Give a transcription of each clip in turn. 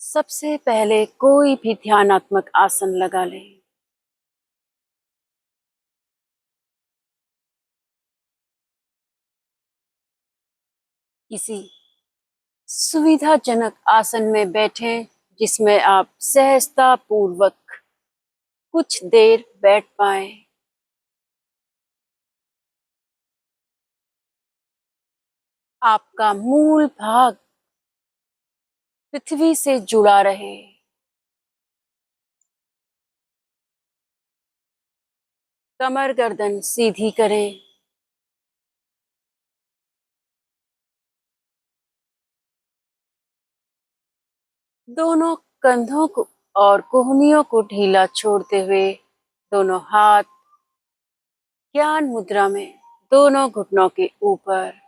सबसे पहले कोई भी ध्यानात्मक आसन लगा लें। किसी सुविधाजनक आसन में बैठें जिसमें आप सहजता पूर्वक कुछ देर बैठ पाएं। आपका मूल भाग पृथ्वी से जुड़ा रहे। कमर गर्दन सीधी करें। दोनों कंधों को और कोहनियों को ढीला छोड़ते हुए दोनों हाथ ज्ञान मुद्रा में दोनों घुटनों के ऊपर।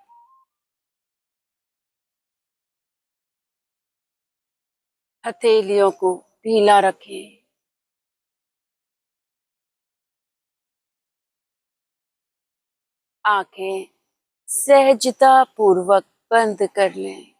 हथेलियों को ढीला रखें। आंखें सहजता पूर्वक बंद कर लें।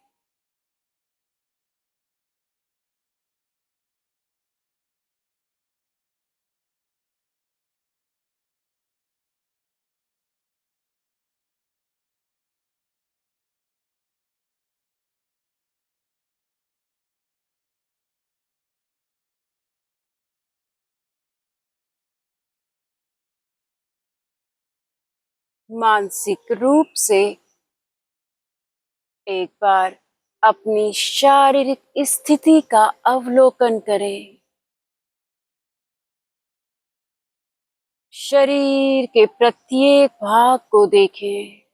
मानसिक रूप से एक बार अपनी शारीरिक स्थिति का अवलोकन करें। शरीर के प्रत्येक भाग को देखें।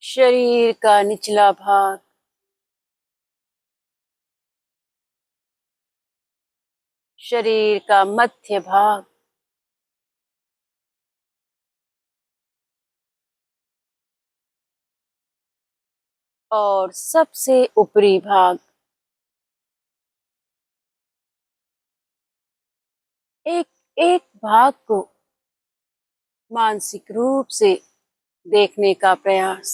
शरीर का निचला भाग, शरीर का मध्य भाग, और सबसे ऊपरी भाग। एक एक भाग को मानसिक रूप से देखने का प्रयास।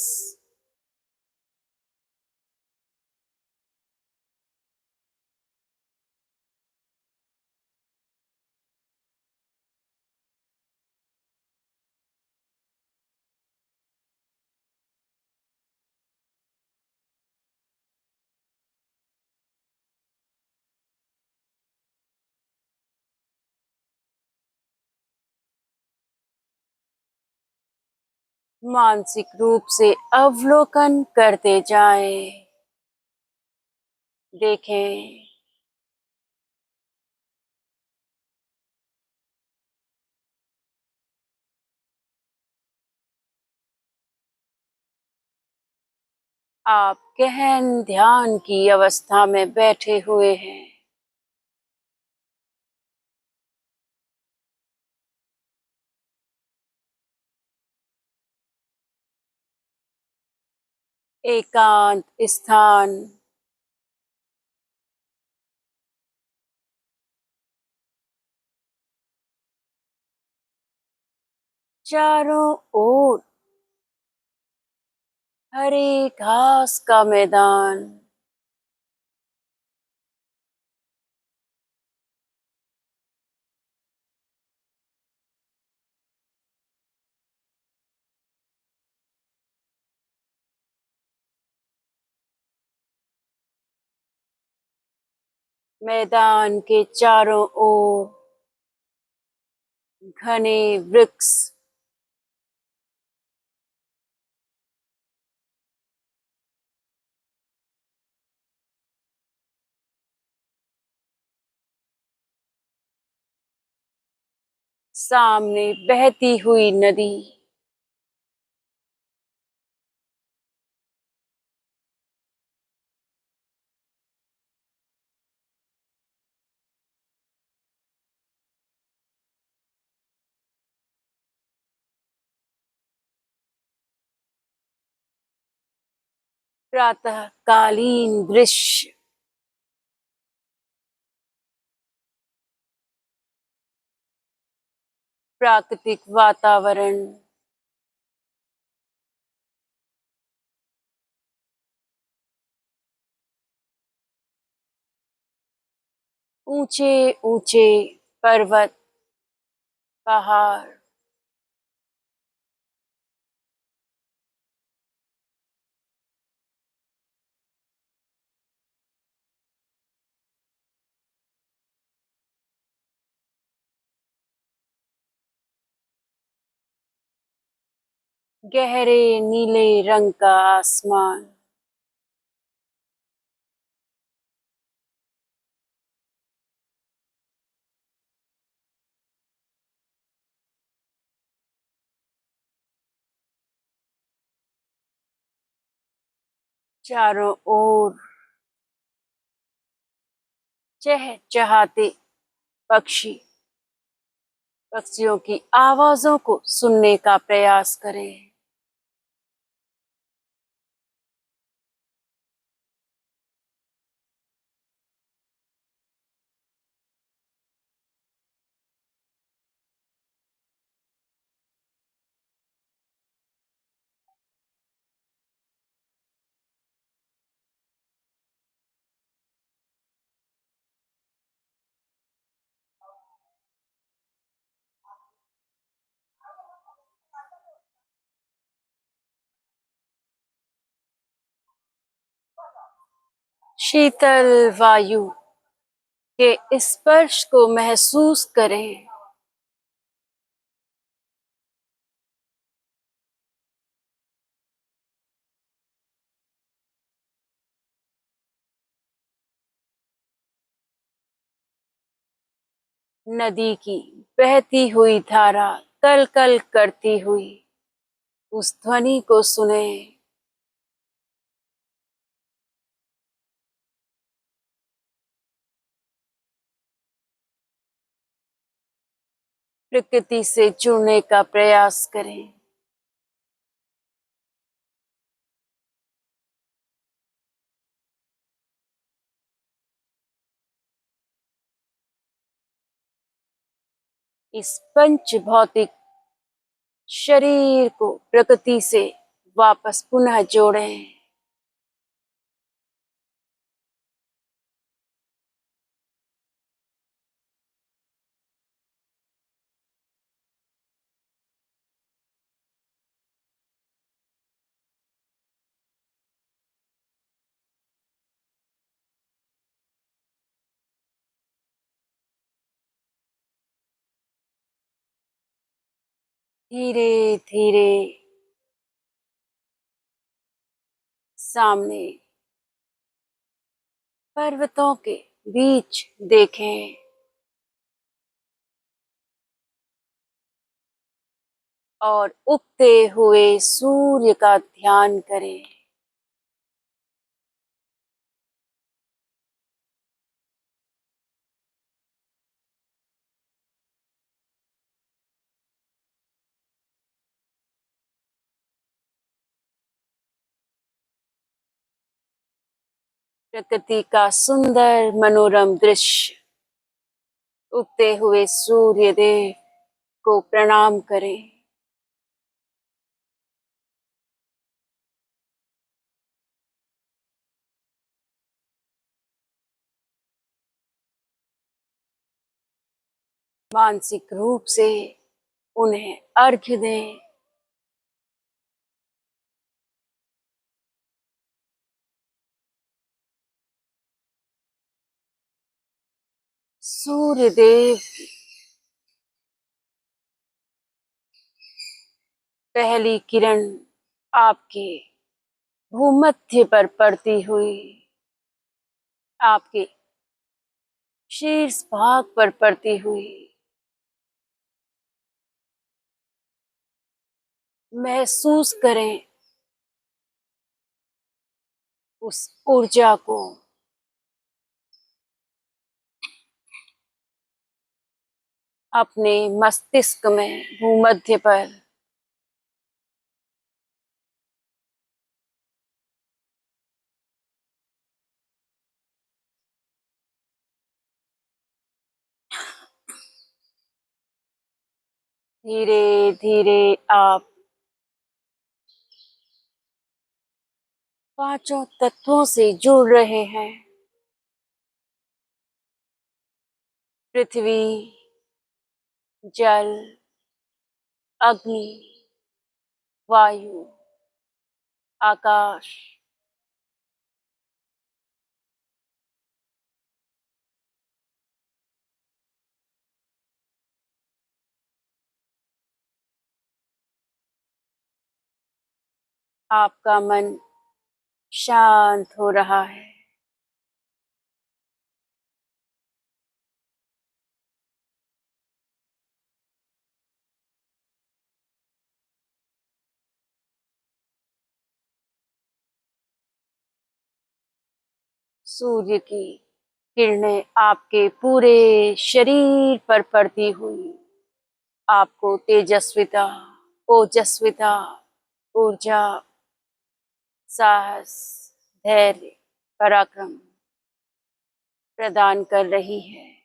मानसिक रूप से अवलोकन करते जाएं। देखें आप गहन ध्यान की अवस्था में बैठे हुए हैं। एकांत स्थान, चारों ओर हरे घास का मैदान, मैदान के चारों ओर घने वृक्ष, सामने बहती हुई नदी, प्रातःकालीन दृश्य, प्राकृतिक वातावरण, ऊंचे ऊंचे पर्वत, पहाड़, गहरे नीले रंग का आसमान, चारों ओर चहचहाते पक्षी, पक्षियों की आवाजों को सुनने का प्रयास करें। शीतल वायु के स्पर्श को महसूस करें। नदी की बहती हुई धारा कल कल करती हुई उस ध्वनि को सुने। प्रकृति से जुड़ने का प्रयास करें। इस पंच भौतिक शरीर को प्रकृति से वापस पुनः जोड़ें। धीरे धीरे सामने पर्वतों के बीच देखें। और उगते हुए सूर्य का ध्यान करें। प्रकृति का सुंदर मनोरम दृश्य, उगते हुए सूर्य देव को प्रणाम करें। मानसिक रूप से उन्हें अर्घ्य दें। सूर्य देव पहली किरण आपके भूमध्य पर पड़ती हुई आपके शीर्ष भाग पर पड़ती हुई महसूस करें उस ऊर्जा को। अपने मस्तिष्क में भूमध्य पर धीरे धीरे आप पांचों तत्वों से जुड़ रहे हैं। पृथ्वी, जल, अग्नि, वायु, आकाश। आपका मन शांत हो रहा है। सूर्य की किरणें आपके पूरे शरीर पर पड़ती हुई आपको तेजस्विता, ओजस्विता, ऊर्जा, साहस, धैर्य, पराक्रम प्रदान कर रही है।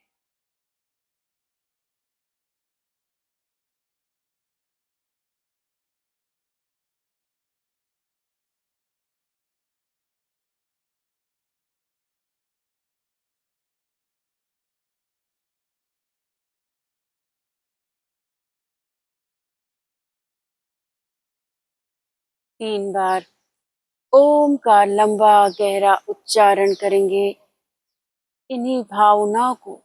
तीन बार ओम का लंबा गहरा उच्चारण करेंगे। इन्हीं भावनाओं को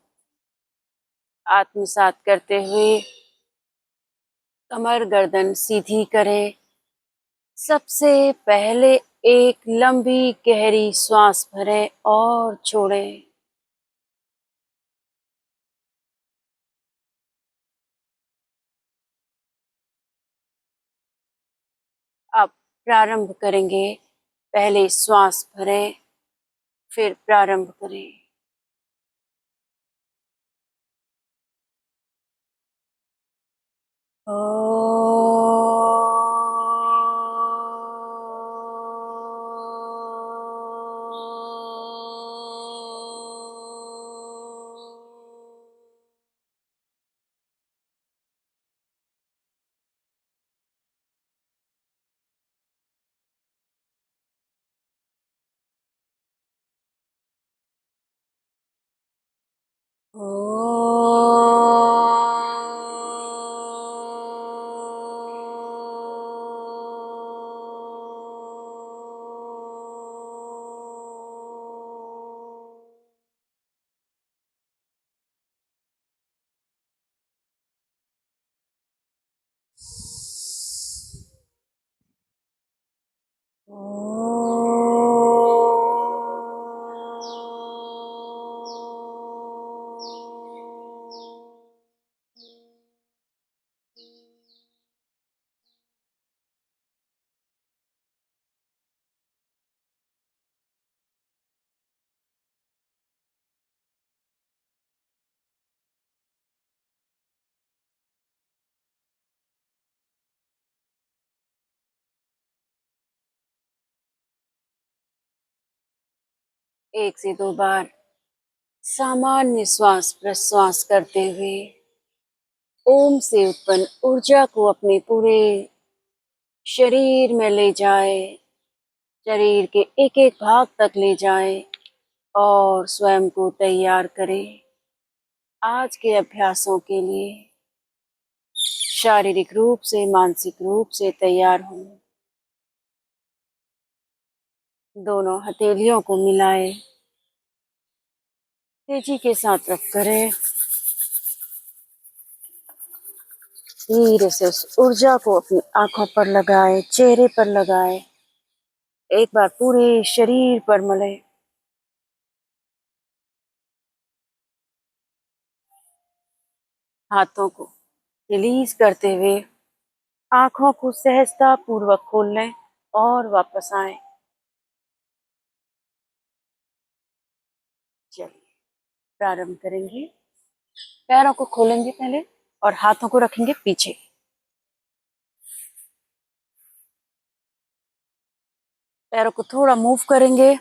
आत्मसात करते हुए कमर गर्दन सीधी करें। सबसे पहले एक लंबी गहरी श्वास भरें और छोड़ें। अब प्रारंभ करेंगे। पहले श्वास भरें, फिर प्रारंभ करें। एक से दो बार सामान्य श्वास प्रश्वास करते हुए ओम से उत्पन्न ऊर्जा को अपने पूरे शरीर में ले जाए। शरीर के एक एक भाग तक ले जाए और स्वयं को तैयार करें आज के अभ्यासों के लिए। शारीरिक रूप से, मानसिक रूप से तैयार हों। दोनों हथेलियों को मिलाएं, तेजी के साथ रफ करें। धीरे से उस ऊर्जा को अपनी आंखों पर लगाएं, चेहरे पर लगाएं। एक बार पूरे शरीर पर मलें। हाथों को रिलीज करते हुए आंखों को सहजता पूर्वक खोल लें और वापस आए। चलिए प्रारंभ करेंगे। पैरों को खोलेंगे पहले और हाथों को रखेंगे पीछे। पैरों को थोड़ा मूव करेंगे।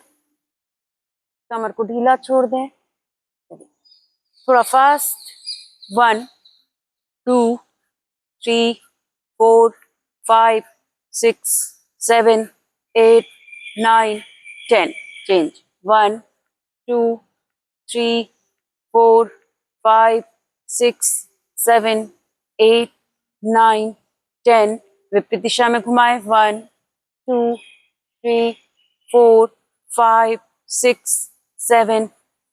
कमर को ढीला छोड़ दें। थोड़ा फास्ट। 1 2 3, 4, 5, 6, 7, 8, 9, 10. Change. 1, 2, 3, 4, 5, 6, 7, 8, 9, 10. विपरीत दिशा में घुमाएं. 1, 2, 3, 4, 5, 6, 7,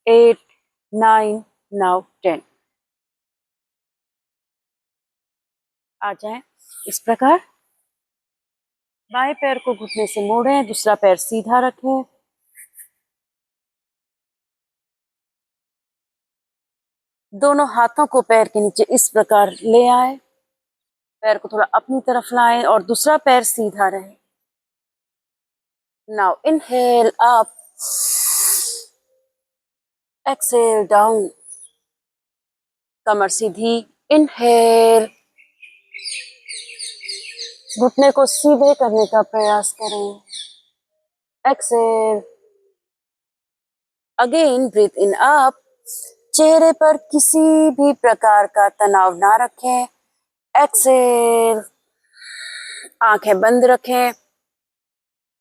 8, 9. Now 10. आ जाए इस प्रकार. बाएं पैर को घुटने से मोड़ें, दूसरा पैर सीधा रखें. दोनों हाथों को पैर के नीचे इस प्रकार ले आए. पैर को थोड़ा अपनी तरफ लाएं और दूसरा पैर सीधा रहे. Now inhale up, exhale down. कमर सीधी. इनहेल, घुटने को सीधे करने का प्रयास करें. Exhale, again breathe in up. चेहरे पर किसी भी प्रकार का तनाव ना रखें. एक्सहेल, आंखें बंद रखें.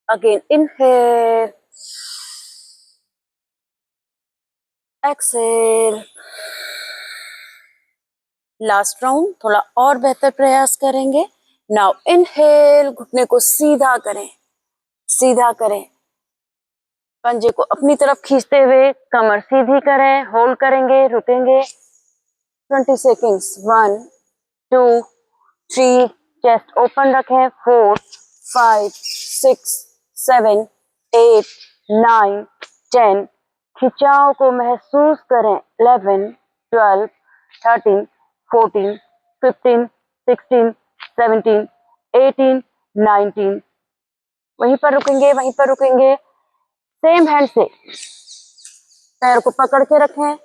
Again inhale, exhale. Last round थोड़ा और बेहतर प्रयास करेंगे. नाउ इनहेल, घुटने को सीधा करें, सीधा करें. पंजे को अपनी तरफ खींचते हुए कमर सीधी करें. होल्ड करेंगे, रुकेंगे 20 सेकेंड्स. 1, 2, 3, चेस्ट ओपन रखें. 4, 5, 6, 7, 8, 9, 10. खिंचाव को महसूस करें. 11, 12, 13, 14, 15, 16, 17, 18, 19. वहीं पर रुकेंगे, वहीं पर रुकेंगे. सेम हैंड से पैर को पकड़ के रखें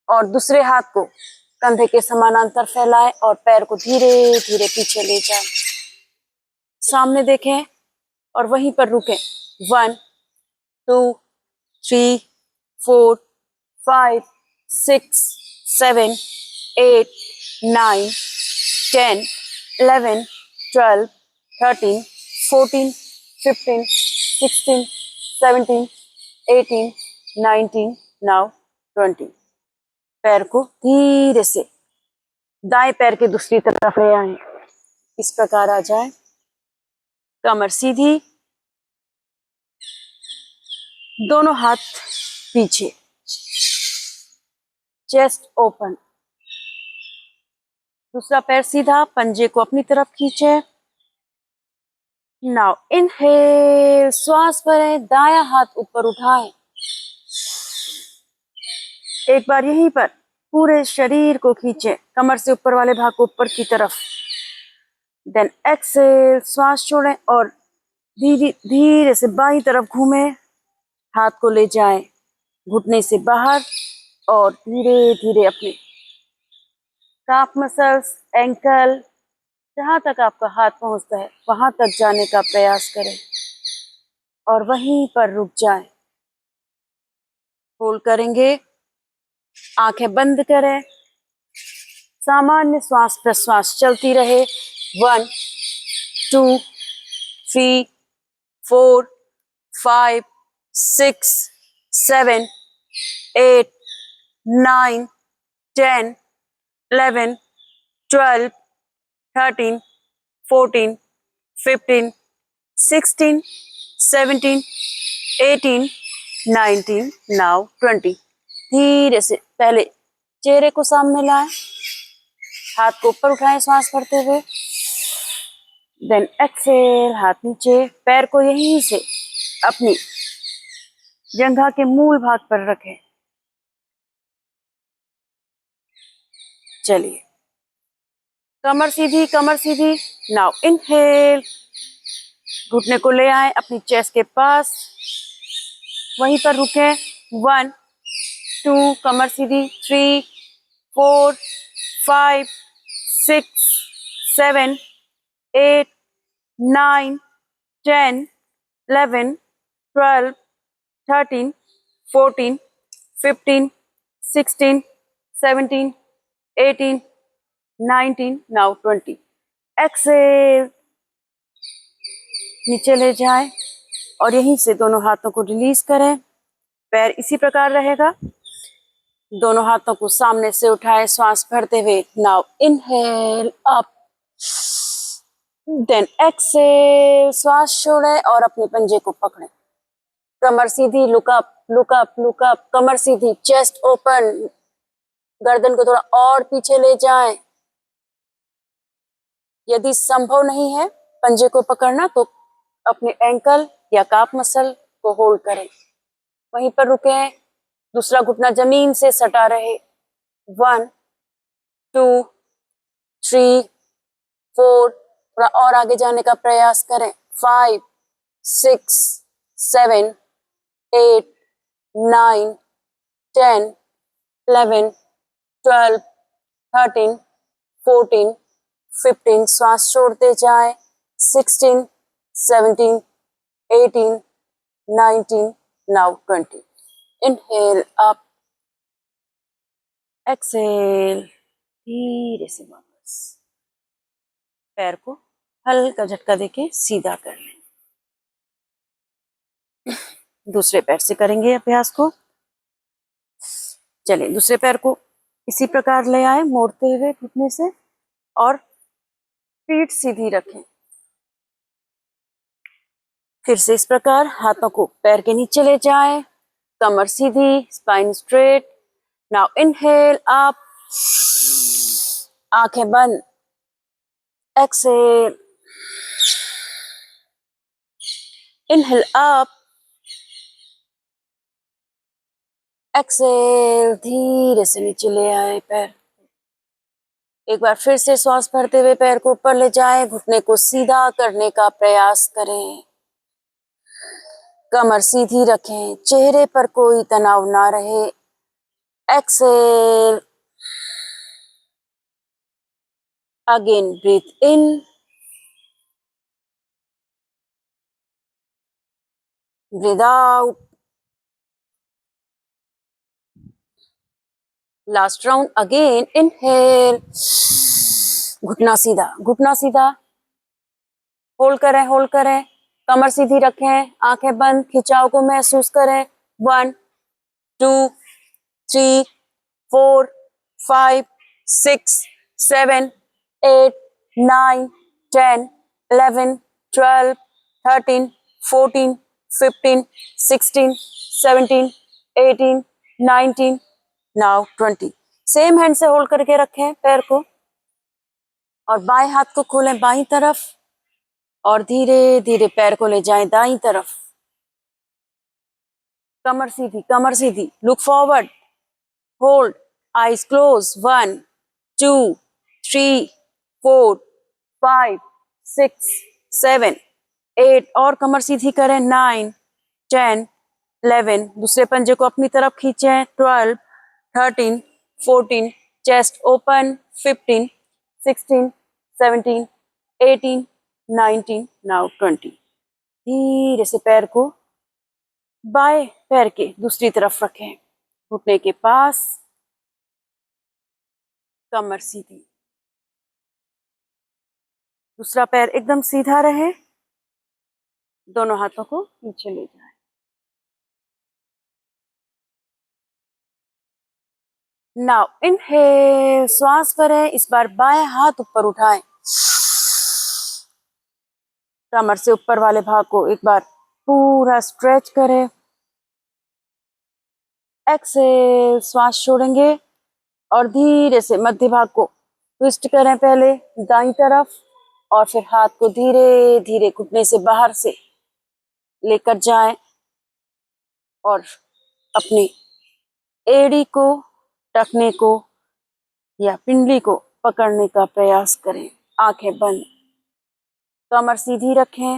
और दूसरे हाथ को कंधे के समानांतर फैलाएं और पैर को धीरे धीरे पीछे ले जाएं. सामने देखें और वहीं पर रुकें. 1, 2, 3, 4, 5, 6, 7, 8, 9, 10, 11, 12, 13, 14, 15, 16, 17, 18, 19, now 20. पैर को धीरे से दाएं पैर की दूसरी तरफ ले आए. इस प्रकार आ जाए. कमर सीधी, दोनों हाथ पीछे, चेस्ट ओपन. दूसरा पैर सीधा, पंजे को अपनी तरफ खींचे. नाउ इनहेल, श्वास भरें, दायां हाथ ऊपर उठाएं. एक बार यहीं पर पूरे शरीर को खींचें, कमर से ऊपर वाले भाग को ऊपर की तरफ. देन एक्सहेल, श्वास छोड़ें और धीरे धीरे से बाईं तरफ घूमें. हाथ को ले जाएं घुटने से बाहर और धीरे धीरे अपने काफ मसल्स, एंकल, जहां तक आपका हाथ पहुंचता है वहां तक जाने का प्रयास करें और वहीं पर रुक जाएं. होल्ड करेंगे, आंखें बंद करें. सामान्य श्वास प्रश्वास चलती रहे. 1, 2, 3, 4, 5, 6, 7, 8, 9, 10, 11, 12, 13, 14, 15, 16, 17, 18, 19, now 20. धीरे से पहले चेहरे को सामने लाएं, हाथ को ऊपर उठाएं श्वास भरते हुए. देन एक्सहेल, हाथ नीचे. पैर को यहीं से अपनी जंघा के मूल भाग पर रखें. चलिए, कमर सीधी, कमर सीधी. नाउ इनहेल, घुटने को ले आए अपनी चेस्ट के पास, वहीं पर रुके. 1, 2, कमर सीधी. 3, 4, 5, 6, 7, 8, 9, 10, 11, 12, 13, 14, 15, 16, 17, 18, 19, now 20. एक्सेल, नीचे ले जाएं और यहीं से दोनों हाथों को रिलीज करें। पैर इसी प्रकार रहेगा, दोनों हाथों को सामने से उठाएं श्वास भरते हुए। Now inhale up, then exhale, श्वास छोड़ें और अपने पंजे को पकड़ें। कमर सीधी, look up look up look up, कमर सीधी, चेस्ट ओपन, गर्दन को थोड़ा और पीछे ले जाएं। यदि संभव नहीं है पंजे को पकड़ना तो अपने एंकल या काफ मसल को होल्ड करें, वहीं पर रुकें। दूसरा घुटना जमीन से सटा रहे। 1 2 3 4, थोड़ा और आगे जाने का प्रयास करें। 5 6 7 8 9 10 11 12 13 14 15, श्वास छोड़ते जाएं। 16 17 18 19, now 20. Inhale up, exhale, धीरे से वापस। पैर को हल्का झटका देके सीधा कर लें। दूसरे पैर से करेंगे अभ्यास को। चलिए दूसरे पैर को इसी प्रकार ले आए, मोड़ते हुए घुटने से, और पीठ सीधी रखें। फिर से इस प्रकार हाथों को पैर के नीचे ले जाएं, कमर सीधी, spine straight. Now inhale up, आंखें बंद, एक्सेल, इनहेल अप, एक्सेल, धीरे से नीचे ले आए पैर। एक बार फिर से श्वास भरते हुए पैर को ऊपर ले जाएं, घुटने को सीधा करने का प्रयास करें। कमर सीधी रखें, चेहरे पर कोई तनाव ना रहे। Exhale, again breathe in, breathe out. Last round again, inhale, घुटना सीधा, घुटना सीधा, होल्ड करें, होल्ड करें, कमर सीधी रखें, आंखें बंद, खिंचाव को महसूस करें। 1 2 3 4 5 6 7 8 9 10 11 12 13 14 15 16 17 18 19, नाउ 20। सेम हैंड से होल्ड करके रखें पैर को और बाएं हाथ को खोलें बाईं तरफ और धीरे धीरे पैर को ले जाएं दाईं तरफ। कमर सीधी, कमर सीधी, look forward, hold, eyes close. 1 2 3 4 5 6 7 8, और कमर सीधी करें। 9 10 11, दूसरे पंजे को अपनी तरफ खींचें। 12 13 14, चेस्ट ओपन। 15 16 17 18 19, नाउ 20। धीरे से पैर को बाएं पैर के दूसरी तरफ रखें, घुटने के पास, कमर सीधी, दूसरा पैर एकदम सीधा रहे, दोनों हाथों को नीचे ले जाएं। नाउ इनहेल, श्वास भरें, इस बार बाएं हाथ ऊपर उठाएं, कमर से ऊपर वाले भाग को एक बार पूरा स्ट्रेच करें। एक्सेल, श्वास छोड़ेंगे और धीरे से मध्य भाग को ट्विस्ट करें, पहले दाईं तरफ और फिर हाथ को धीरे धीरे घुटने से बाहर से लेकर जाएं और अपनी एड़ी को, टखने को या पिंडली को पकड़ने का प्रयास करें। आंखें बंद, कमर सीधी रखें,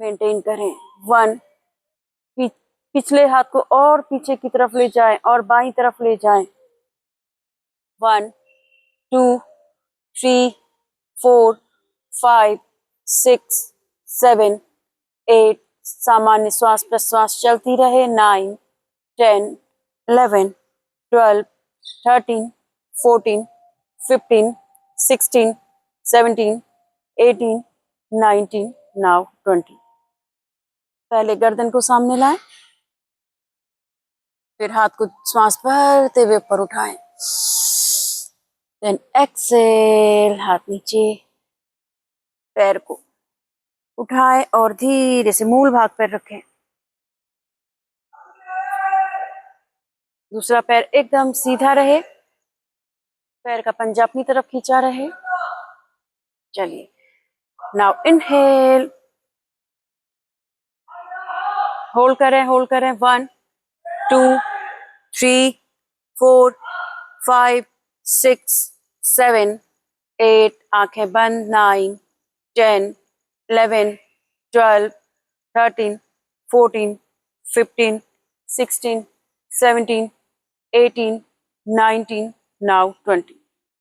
मेंटेन करें। 1, पिछले हाथ को और पीछे की तरफ ले जाएं और बाईं तरफ ले जाएं। 1 2 3 4 5 6 7 8, सामान्य श्वास प्रश्वास चलती रहे। 9 10 11 12 13 14 15 16 17, 18, 19, now 20. पहले गर्दन को सामने लाएं, फिर हाथ को श्वास भरते हुए ऊपर उठाएं, देन एक्सेल, हाथ नीचे, पैर को उठाएं और धीरे से मूल भाग पर रखें। दूसरा पैर एकदम सीधा रहे, पैर का पंजा अपनी तरफ खींचा रहे। चलिए, नाउ इनहेल, होल्ड करें, 1, 2, 3, 4, 5, 6, 7, 8, आंखें बंद, 9, 10, 11, 12, 13, 14, 15, 16, 17, 18, 19, now 20.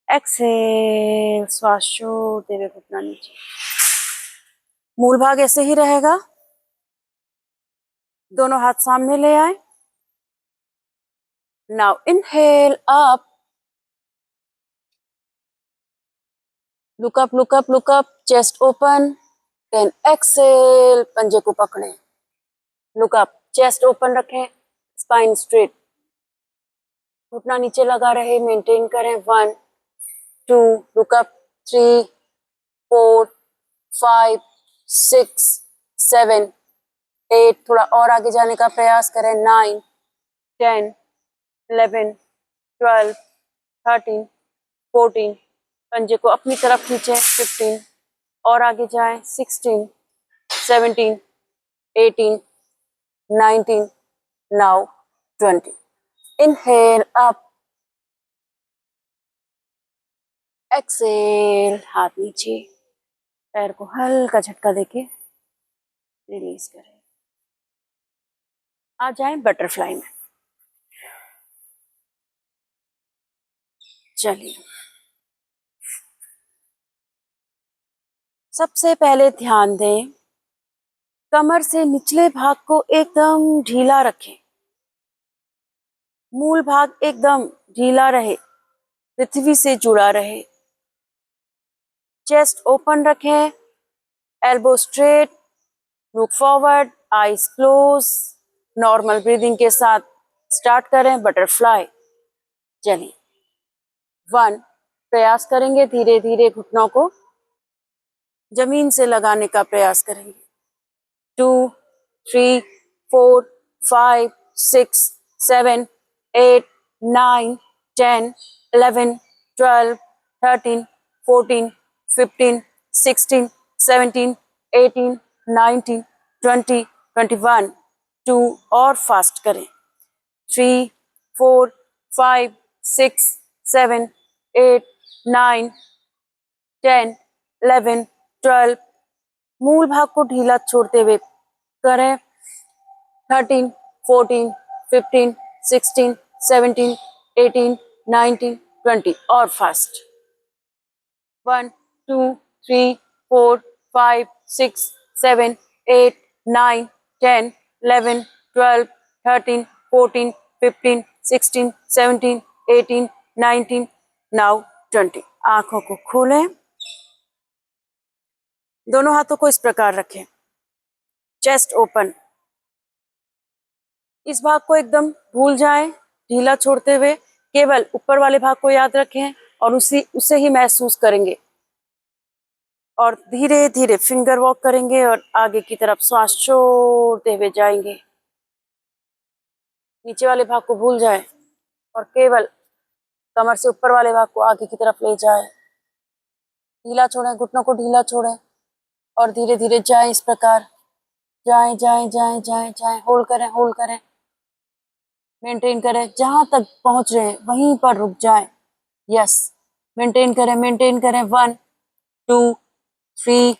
एक्सेल, श्वास छोड़ते हुए घुटना नीचे। मूल भाग ऐसे ही रहेगा। दोनों हाथ सामने ले आए। Now inhale up, look up, look up, look up, chest open, then exhale, पंजे को पकड़ें, लुक अप, चेस्ट ओपन रखें, स्पाइन स्ट्रेट, घुटना नीचे लगा रहे, मेंटेन करें। 1, 2, लुक अप, 3, 4, 5, 6, 7, 8, थोड़ा और आगे जाने का प्रयास करें। 9, 10, 11, 12, 13, 14, पंजे को अपनी तरफ खींचें। 15, और आगे जाएं। 16, 17, 18, 19, नाउ 20. इनहेल अप, एक्सेल, हाथ नीचे, पैर को हल्का झटका देके रिलीज करें। आ जाएं बटरफ्लाई में। चलिए, सबसे पहले ध्यान दें, कमर से निचले भाग को एकदम ढीला रखें, मूल भाग एकदम ढीला रहे, पृथ्वी से जुड़ा रहे। चेस्ट ओपन रखें, elbow straight, look forward, eyes close. Normal breathing के साथ स्टार्ट करें बटरफ्लाई। चलिए, 1, प्रयास करेंगे धीरे धीरे घुटनों को जमीन से लगाने का प्रयास करेंगे। 2, 3, 4, 5, 6, 7, 8, 9, 10, 11, 12, 13, 14, 15, 16, 17, 18, 19, 20, 21, 2 और फास्ट करें। 3, 4, 5, 6, 7, 8, 9, 10, 11, 12, मूल भाग को ढीला छोड़ते हुए करें। 13, 14, 15, 16, 17, 18, 19, 20 और फास्ट। 1, 2, 3, 4, 5, 6, 7, 8, 9, 10, 11, 12, 13, 14, 15, 16, 17, 18, 19, नाउ 20। आंखों को खोलें, दोनों हाथों को इस प्रकार रखें, चेस्ट ओपन। इस भाग को एकदम भूल जाएं, ढीला छोड़ते हुए केवल ऊपर वाले भाग को याद रखें और उसे ही महसूस करेंगे और धीरे धीरे फिंगर वॉक करेंगे और आगे की तरफ श्वास छोड़ते हुए जाएंगे। नीचे वाले भाग को भूल जाएं और केवल कमर से ऊपर वाले भाग को आगे की तरफ ले जाएं। ढीला छोड़ें, घुटनों को ढीला छोड़ें और धीरे धीरे जाएं। इस प्रकार जाएं जाएं जाएं जाएं जाएं, होल्ड करें, होल्ड करें, मेंटेन करें, जहां तक पहुंच रहे हैं वहीं पर रुक जाएं। यस, मेंटेन करें, मेंटेन करें। 1, 2, 3,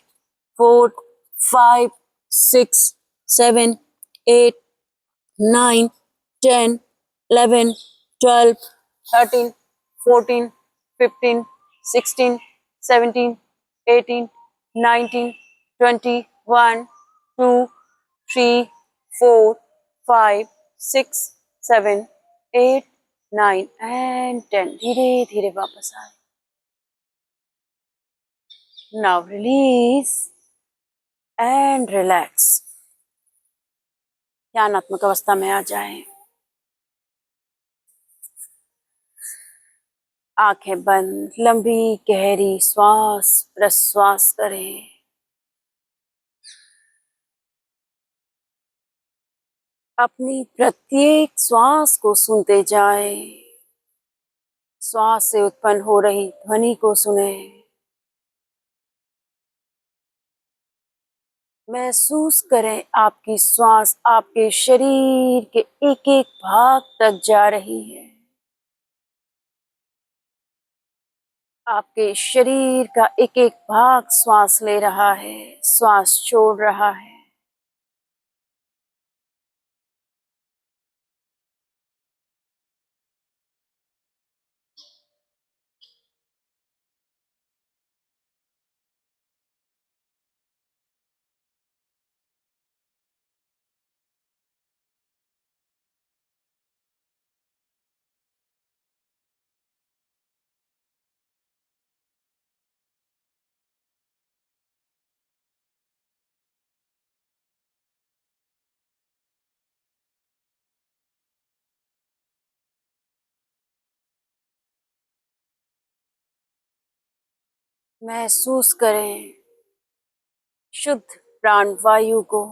4, 5, 6, 7, 8, 9, 10, 11, 12, 13, 14, 15, 16, 17, 18, 19, 20, 1, 2, 3, 4, 5, 6, 7, 8, 9 and 10। धीरे धीरे वापस आए। Now release and relax. ध्यानात्मक अवस्था में आ जाएं। आंखें बंद, लंबी गहरी श्वास प्रश्वास करें। अपनी प्रत्येक श्वास को सुनते जाएं। श्वास से उत्पन्न हो रही ध्वनि को सुने। महसूस करें आपकी श्वास आपके शरीर के एक एक भाग तक जा रही है। आपके शरीर का एक एक भाग श्वास ले रहा है, श्वास छोड़ रहा है। महसूस करें शुद्ध प्राण वायु को,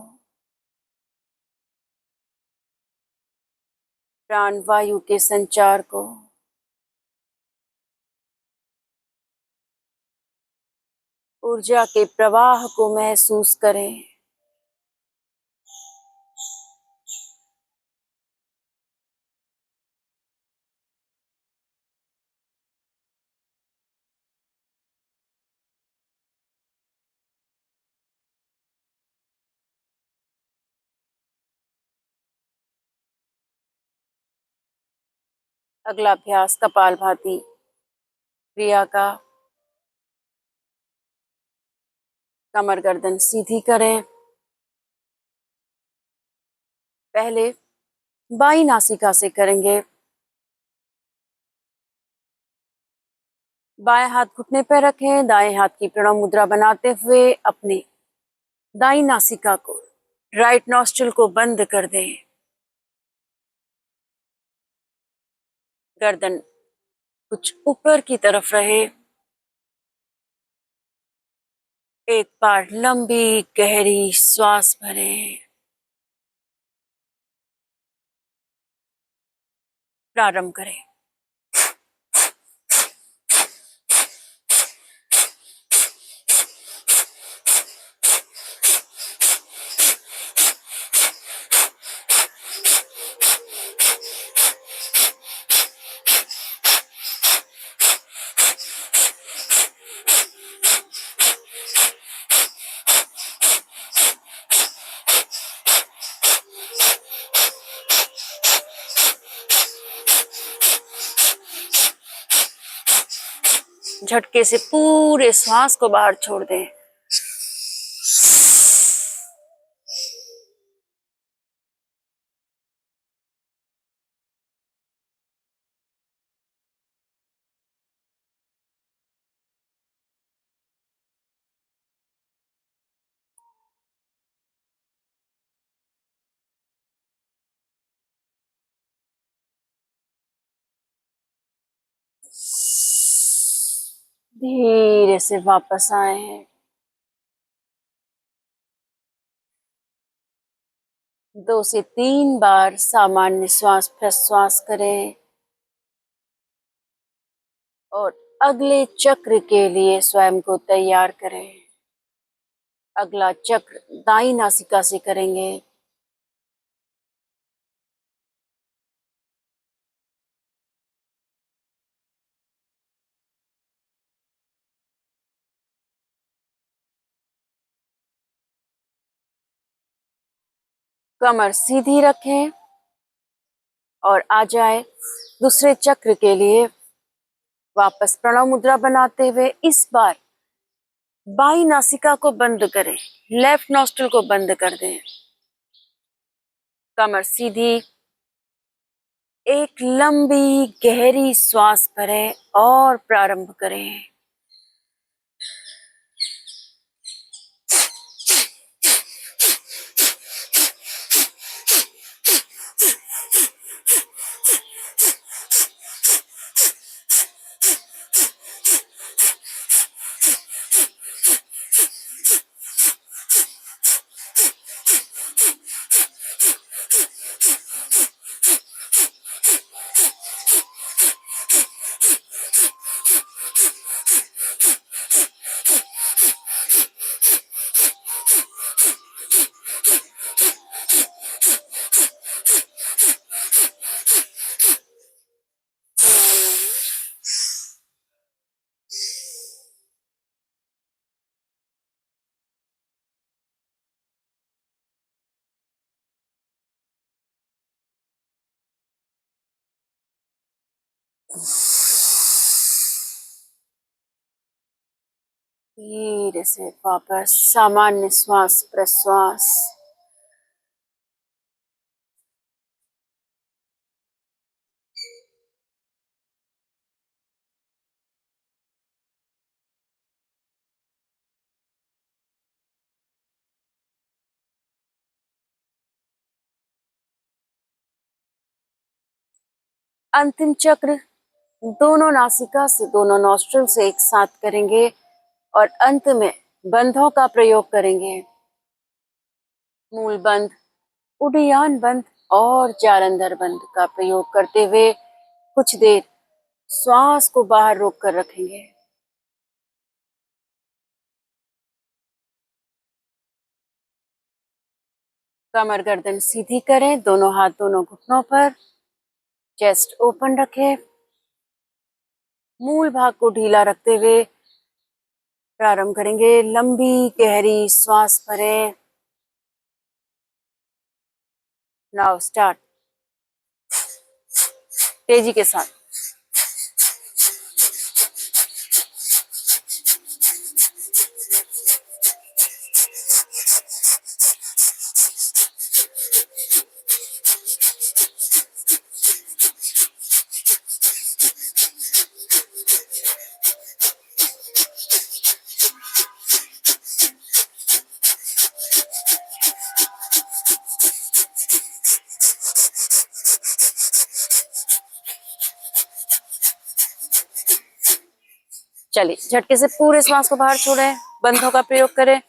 प्राण वायु के संचार को। ऊर्जा के प्रवाह को महसूस करें। अगला अभ्यास कपालभाति क्रिया का। कमर गर्दन सीधी करें। पहले बाई नासिका से करेंगे। बाएं हाथ घुटने पर रखें। दाएं हाथ की प्रणव मुद्रा बनाते हुए अपनी दाई नासिका को, राइट नॉस्ट्रिल को बंद कर दें। गर्दन कुछ ऊपर की तरफ रहे। एक बार लंबी गहरी श्वास भरें। प्रारंभ करें। झटके से पूरे श्वास को बाहर छोड़ दें। धीरे से वापस आए। 2 से 3 बार सामान्य श्वास प्रश्वास करें और अगले चक्र के लिए स्वयं को तैयार करें। अगला चक्र दाई नासिका से करेंगे। कमर सीधी रखें और आ जाए दूसरे चक्र के लिए। वापस प्रणव मुद्रा बनाते हुए इस बार बाई नासिका को बंद करें। लेफ्ट नॉस्ट्रिल को बंद कर दें। कमर सीधी। एक लंबी गहरी श्वास भरें और प्रारंभ करें। धीरे से वापस सामान्य श्वास प्रश्वास। अंतिम चक्र दोनों नासिका से, दोनों नॉस्ट्रल से एक साथ करेंगे और अंत में बंधों का प्रयोग करेंगे। मूल बंध, उड्डयन बंध और जालंधर बंध का प्रयोग करते हुए कुछ देर श्वास को बाहर रोककर रखेंगे। कमर गर्दन सीधी करें, दोनों हाथ दोनों घुटनों पर, चेस्ट ओपन रखें। मूल भाग को ढीला रखते हुए प्रारंभ करेंगे। लंबी गहरी श्वास भरें। Now start. तेजी के साथ। चलिए झटके से पूरे श्वास को बाहर छोड़ें, बंधों का प्रयोग करें।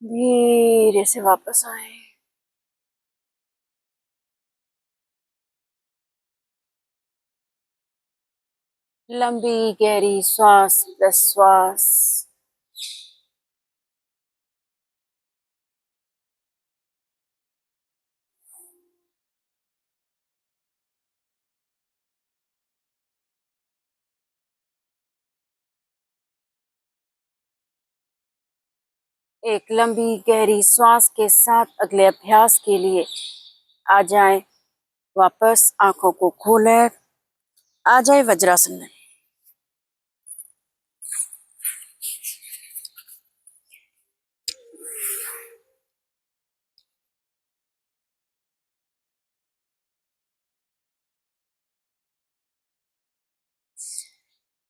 धीरे से वापस आए। लंबी गहरी श्वास प्रश्वास। एक लंबी गहरी श्वास के साथ अगले अभ्यास के लिए आ जाएं। वापस आंखों को खोलें, आ जाए वज्रासन में।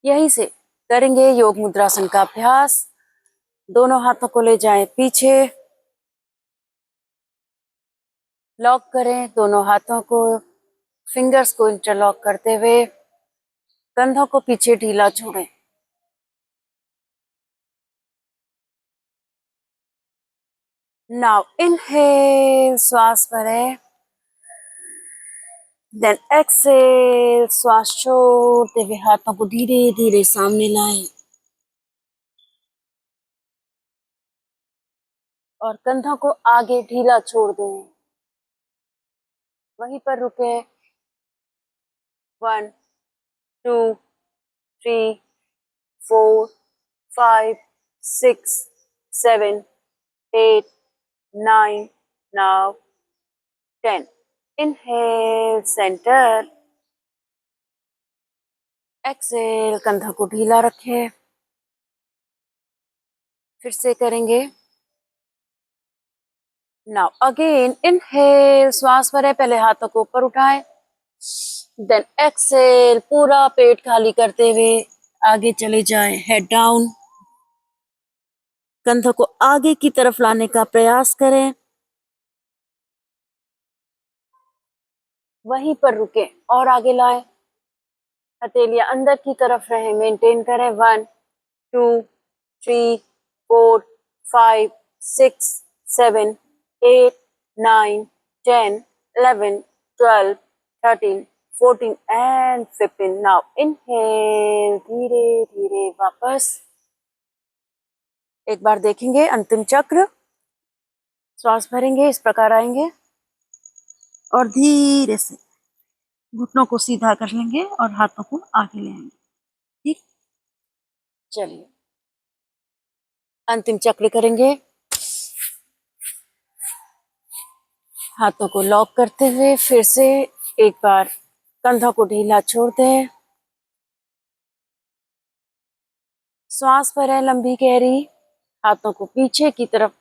यहीं से करेंगे योग मुद्रासन का अभ्यास। दोनों हाथों को ले जाएं पीछे, लॉक करें दोनों हाथों को, फिंगर्स को इंटरलॉक करते हुए कंधों को पीछे ढीला छोड़ें। नाउ इनहेल, श्वास भरें, देन एक्सेल, श्वास छोड़ते हुए हाथों को धीरे धीरे सामने लाएं और कंधों को आगे ढीला छोड़ दें। वहीं पर रुके। 1 2 3 4 5 6 7 8 9 now 10। इनहेल सेंटर, एक्सेल कंधों को ढीला रखें। फिर से करेंगे। नाउ अगेन इनहेल, श्वास भरें, पहले हाथों को ऊपर उठाएं, देन एक्सेल, पूरा पेट खाली करते हुए आगे चले जाएं, हेड डाउन। कंधों को आगे की तरफ लाने का प्रयास करें। वहीं पर रुके और आगे लाएं। हथेलियां अंदर की तरफ रहे, मेंटेन करें। 1 2 3 4 5 6 7 8 9 10 11 12 13 14 and 15। नाउ इनहेल, धीरे धीरे वापस। एक बार देखेंगे अंतिम चक्र। श्वास भरेंगे, इस प्रकार आएंगे। और धीरे से घुटनों को सीधा कर लेंगे और हाथों को आगे ले आएंगे। ठीक, चलिए अंतिम चक्र करेंगे। हाथों को लॉक करते हुए फिर से एक बार कंधों को ढीला छोड़ दें। श्वास भरें लंबी गहरी, हाथों को पीछे की तरफ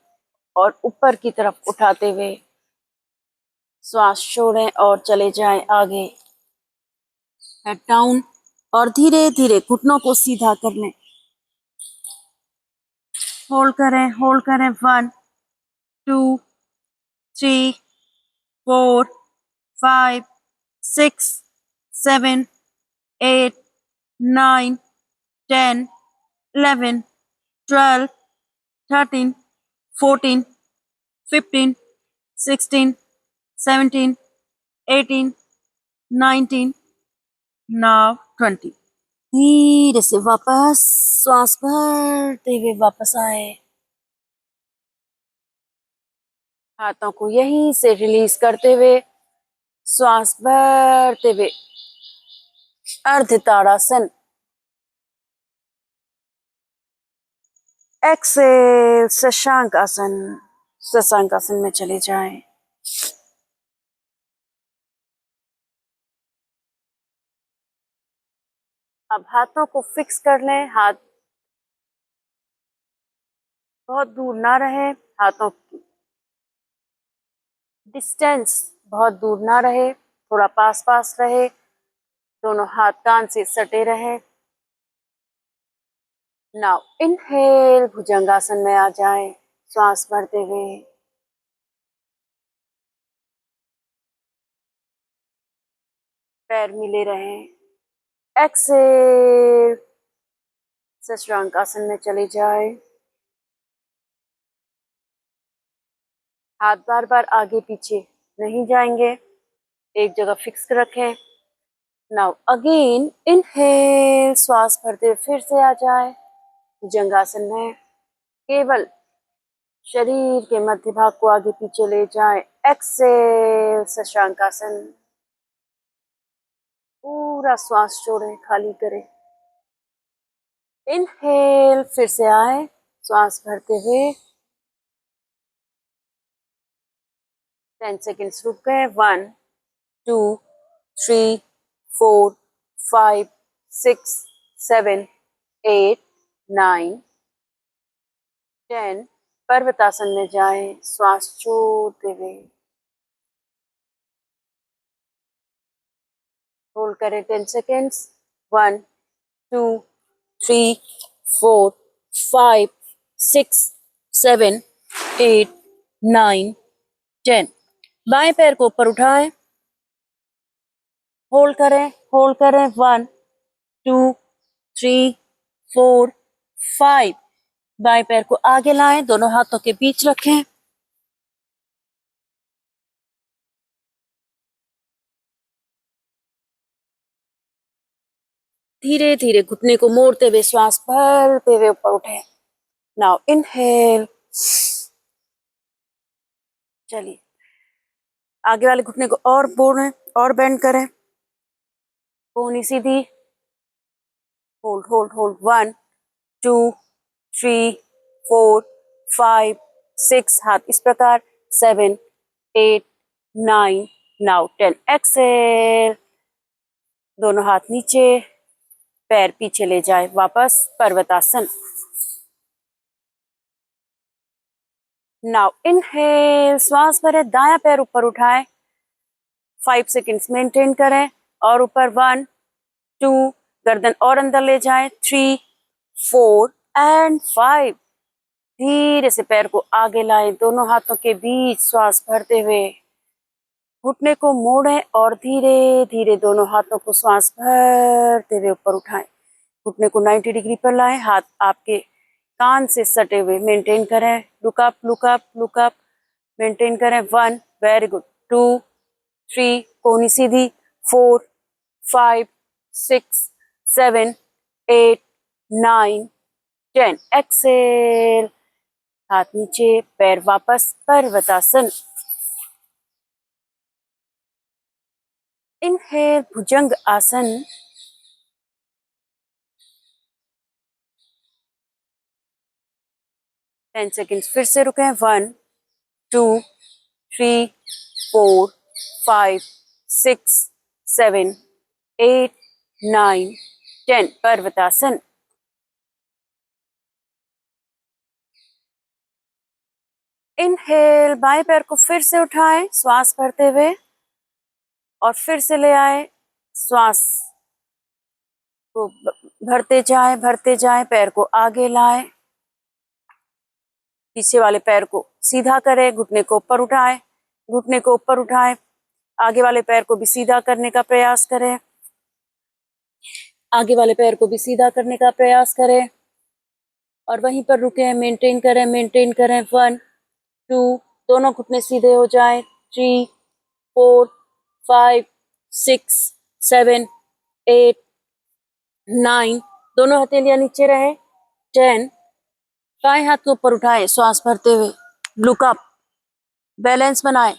और ऊपर की तरफ उठाते हुए श्वास छोड़ें और चले जाएं आगे। हेड डाउन और धीरे धीरे घुटनों को सीधा कर लें। होल्ड करें 1 2 3 4 5 6 7 8 9 10 11 12 13 14 15 16 17 18 19 नाउ 20। धीरे से वापस श्वास भरते हुए वापस आए। हाथों को यहीं से रिलीज करते हुए श्वास भरते हुए अर्ध ताड़ासन, एक्सेल शशांक आसन, शशांक आसन में चले जाएं। अब हाथों को फिक्स कर लें, हाथ बहुत दूर ना रहे, हाथों की डिस्टेंस बहुत दूर ना रहे, थोड़ा पास पास रहे, दोनों हाथ कान से सटे रहे। नाउ इनहेल, भुजंगासन में आ जाएं, श्वास भरते हुए। पैर मिले रहें। एक्सेल, शशांक आसन में चले जाए। हाथ बार बार आगे पीछे नहीं जाएंगे, एक जगह फिक्स रखें। नाउ अगेन इनहेल, श्वास भरते फिर से आ जाए भुजंगासन में। केवल शरीर के मध्य भाग को आगे पीछे ले जाएं। एक्सेल, शशांक आसन। पूरा श्वास छोड़ें, खाली करें। इनहेल, फिर से आए श्वास भरते हुए। 10 सेकेंड्स रुक गए। 1 2 3 4 5 6 7 8 9 10। पर्वतासन में जाएं, श्वास छोड़ते हुए। होल्ड करें 10 सेकेंड्स। 1 2 3 4 5 6 7 8 9 10। बाएं पैर को ऊपर उठाएं, होल्ड करें 1 2 3 4 5। बाएं पैर को आगे लाएं, दोनों हाथों के बीच रखें। धीरे धीरे घुटने को मोड़ते हुए श्वास भरते हुए ऊपर उठें। Now inhale. चलिए आगे वाले घुटने को और मोड़ें और बेंड करें। कोहनी सीधी। होल्ड 1 2 3 4 5 6। हाथ इस प्रकार। 7 8 9 नाउ 10। एक्सेल, दोनों हाथ नीचे, पैर पीछे ले जाए, वापस पर्वतासन। नाउ इनहेल, श्वास भरे, दायां पैर ऊपर उठाएं। 5 सेकेंड्स मेंटेन करें और ऊपर 1 2, गर्दन और अंदर ले जाएं। 3 4 एंड 5। धीरे से पैर को आगे लाएं, दोनों हाथों के बीच श्वास भरते हुए घुटने को मोड़ें और धीरे धीरे दोनों हाथों को श्वास भरते हुए ऊपर उठाएं। घुटने को 90 डिग्री पर लाएं, हाथ आपके कान से सटे हुए मेंटेन करें। लुक अप, मेंटेन करें। 1, वेरी गुड। 2 3, कोहनी सीधी। 4 5 6 7 8 9 10। एक्सेल, हाथ नीचे, पैर वापस, पर्वतासन। इनहेल भुजंग आसन। 10 सेकेंड्स फिर से रुकें। 1 2 3 4 5 6 7 8 9 10 पर्वतासन। इनहेल बाएं पैर को फिर से उठाएं श्वास भरते हुए और फिर से ले आए, श्वास को भरते जाएं, पैर को आगे लाएं, पीछे वाले पैर को सीधा करें, घुटने को ऊपर उठाएं, घुटने को ऊपर उठाएं, आगे वाले पैर को भी सीधा करने का प्रयास करें, आगे वाले पैर को भी सीधा करने का प्रयास करें और वहीं पर रुके, मेंटेन करें। 1 2 दोनों घुटने सीधे हो जाएं। 3 4 5 6 7 8 9 दोनों हथेलियां नीचे रहे। 10 बाएं हाथ को ऊपर उठाएं श्वास भरते हुए, लुक अप, बैलेंस बनाएं।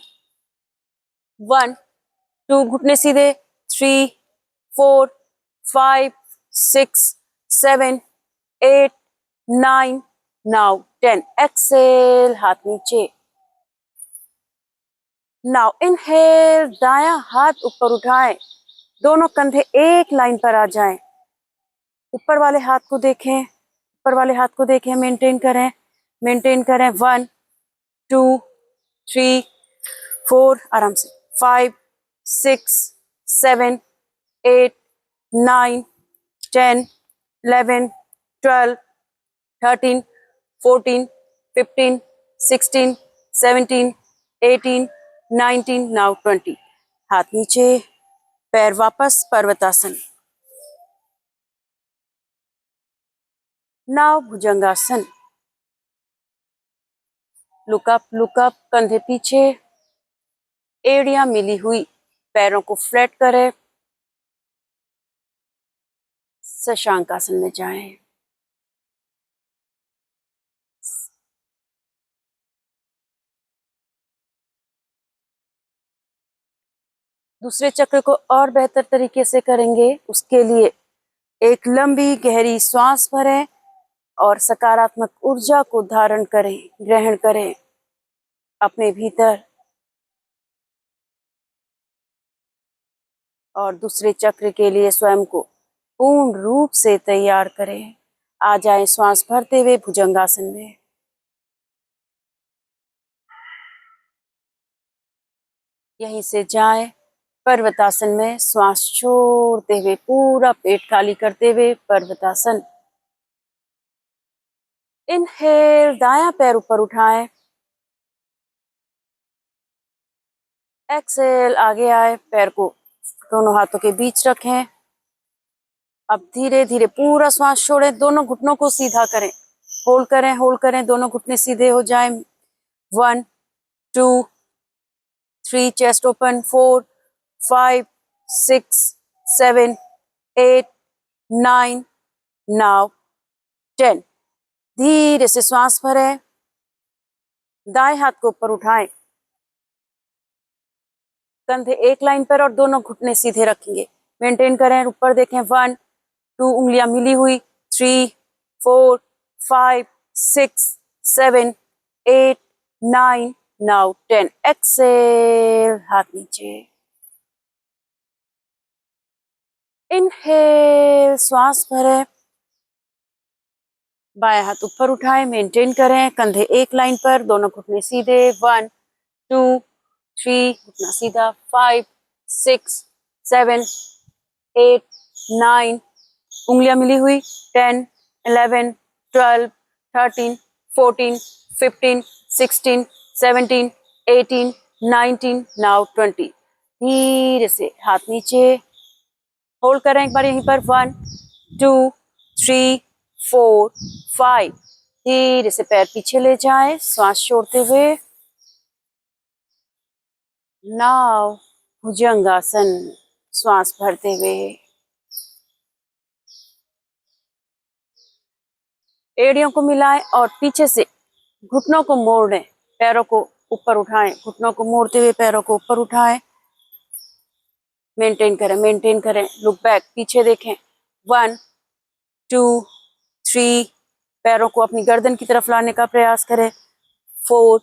1 2 घुटने सीधे। 3 4 5 6 7 8 9 नाउ 10 एक्सेल, हाथ नीचे। नाउ इनहेल दायां हाथ ऊपर उठाएं, दोनों कंधे एक लाइन पर आ जाएं, ऊपर वाले हाथ को देखें, मेंटेन करें। 1 2 3 4 आराम से, 5 6 7 8 9 10 11 12 13 14 15 16 17 18 19 नाउ 20, हाथ नीचे, पैर वापस, पर्वतासन। नाउ भुजंगासन। लुक अप, कंधे पीछे, एड़ियां मिली हुई, पैरों को फ्लैट करें, शशांकासन में जाएं। दूसरे चक्र को और बेहतर तरीके से करेंगे, उसके लिए एक लंबी गहरी श्वास भरें और सकारात्मक ऊर्जा को धारण करें, ग्रहण करें अपने भीतर, और दूसरे चक्र के लिए स्वयं को पूर्ण रूप से तैयार करें। आ जाएं श्वास भरते हुए भुजंगासन में। यहीं से जाएं पर्वतासन में, श्वास छोड़ते हुए, पूरा पेट खाली करते हुए पर्वतासन। इनहेल दायां पैर ऊपर उठाएं, एक्सेल आगे आए, पैर को दोनों हाथों के बीच रखें। अब धीरे धीरे पूरा श्वास छोड़ें, दोनों घुटनों को सीधा करें, होल्ड करें, दोनों घुटने सीधे हो जाएं। 1 2 3 चेस्ट ओपन, 4 5 6 7 8 9 नाउ 10। धीरे से श्वास भरें, दाएं हाथ को ऊपर उठाएं, कंधे एक लाइन पर और दोनों घुटने सीधे रखेंगे, मेंटेन करें, ऊपर देखें। 1 2 उंगलियां मिली हुई, 3 4 5 6 7 8 9 नाउ 10 एक्सेल, हाथ नीचे। इनहेल श्वास भरें, बाएं हाथ ऊपर उठाएं, मेंटेन करें, कंधे एक लाइन पर, दोनों घुटने सीधे। 1 2 3 घुटना सीधा, 5 6 7 8 9 उंगलियां मिली हुई, 10 11 12 13 14 15 16 17 18 19 नाउ 20। धीरे से हाथ नीचे, होल्ड करें एक बार यहीं पर। 1 2 3 4 5, धीरे से पैर पीछे ले जाएं, श्वास छोड़ते हुए। नाउ भुजंगासन, श्वास भरते हुए, एड़ियों को मिलाएं और पीछे से घुटनों को मोड़ें, पैरों को ऊपर उठाएं, घुटनों को मोड़ते हुए पैरों को ऊपर उठाएं। मेंटेन करें। लुक बैक, पीछे देखें। 1 2 3, पैरों को अपनी गर्दन की तरफ लाने का प्रयास करें। 4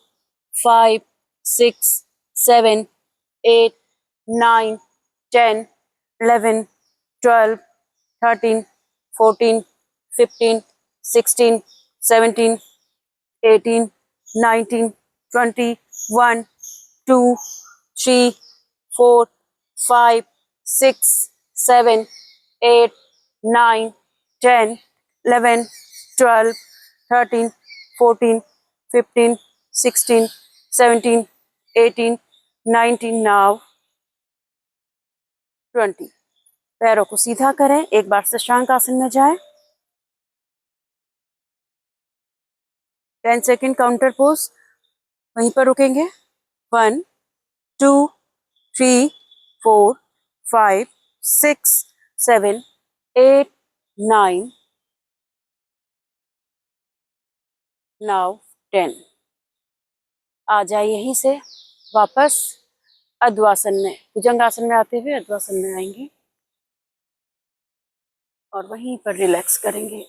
5 6 7 8 9 10 11 12 13 14 15 16 17 18 19 20 1 2 3 4 5 6 7 8 9 10 11 12 13 14 15 16 17 18 19 now 20। पैरों को सीधा करें, एक बार शशांक आसन में जाएं। 10 सेकेंड काउंटर पोज, वहीं पर रुकेंगे। 1 2 3 4 5 6 7 8 9 नाउ 10। आ जाए यहीं से वापस अद्वासन में, भुजंगासन में आते हुए अद्वासन में आएंगे और वहीं पर रिलैक्स करेंगे।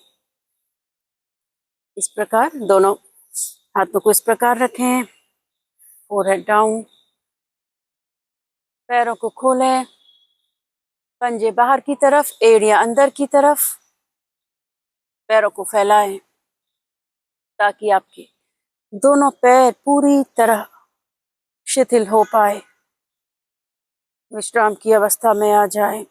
इस प्रकार दोनों हाथों को इस प्रकार रखें, फोरहेड डाउन, पैरों को खोलें, पंजे बाहर की तरफ, एड़ियां अंदर की तरफ, पैरों को फैलाएं ताकि आपके दोनों पैर पूरी तरह शिथिल हो पाए, विश्राम की अवस्था में आ जाए।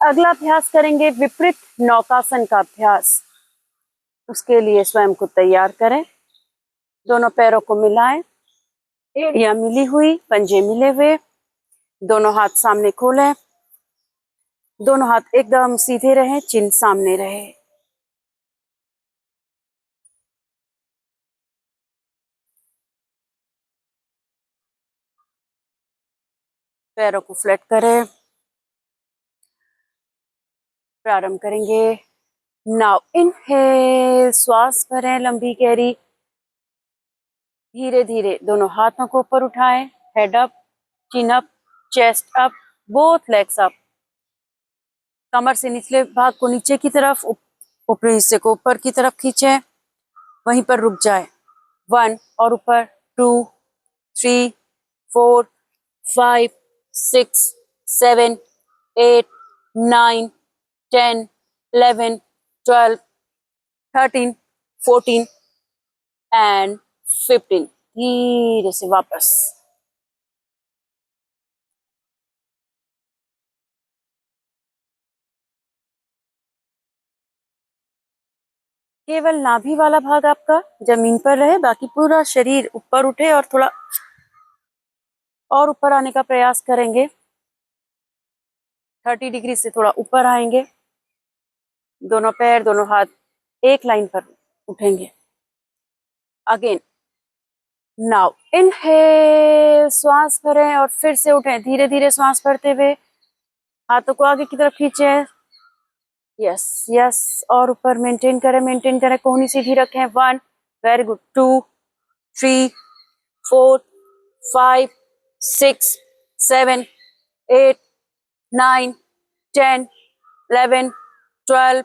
अगला अभ्यास करेंगे विपरीत नौकासन का अभ्यास। उसके लिए स्वयं को तैयार करें, दोनों पैरों को मिलाएं, एड़ियां मिली हुई, पंजे मिले हुए, दोनों हाथ सामने खोलें, दोनों हाथ एकदम सीधे रहें, चिन्ह सामने रहे। पैरों को फ्लैट करें, प्रारंभ करेंगे। नाउ इनहेल, श्वास भरें लंबी गहरी, धीरे धीरे दोनों हाथों को ऊपर उठाएं, head up, chin up, chest up, both legs up, कमर से निचले भाग को नीचे की तरफ, ऊपरी हिस्से को ऊपर की तरफ खींचें, वहीं पर रुक जाए। 1 और ऊपर, 2 3 4 5 6 7 8 9 10 11 12 13 14 एंड 15। धीरे से वापस। केवल नाभि वाला भाग आपका जमीन पर रहे, बाकी पूरा शरीर ऊपर उठे और थोड़ा और ऊपर आने का प्रयास करेंगे। 30 डिग्री से थोड़ा ऊपर आएंगे, दोनों पैर दोनों हाथ एक लाइन पर उठेंगे। अगेन, नाउ इनहेल, श्वास भरें और फिर से उठें, धीरे धीरे श्वास भरते हुए हाथों को आगे की तरफ खींचें। यस यस, और ऊपर मेंटेन करें, कोहनी सीधी रखें। 1, वेरी गुड, 2 3 4 5 6 7 8 9 10 11 12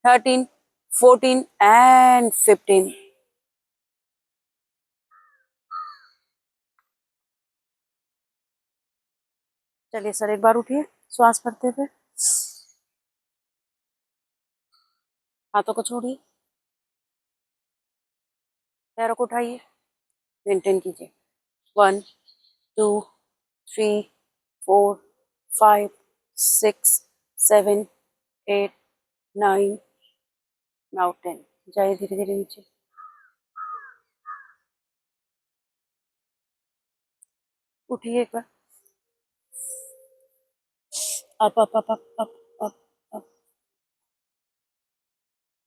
13 14 एंड 15। चलिए सर, एक बार उठिए श्वास भरते हुए, हाथों को छोड़िए। पैरों को उठाइए, मेंटेन कीजिए। 1 2 3 4 5 6 7 8 9 नाउ 10। जाइए धीरे धीरे नीचे। उठिए एक बार। Up up up up up up up.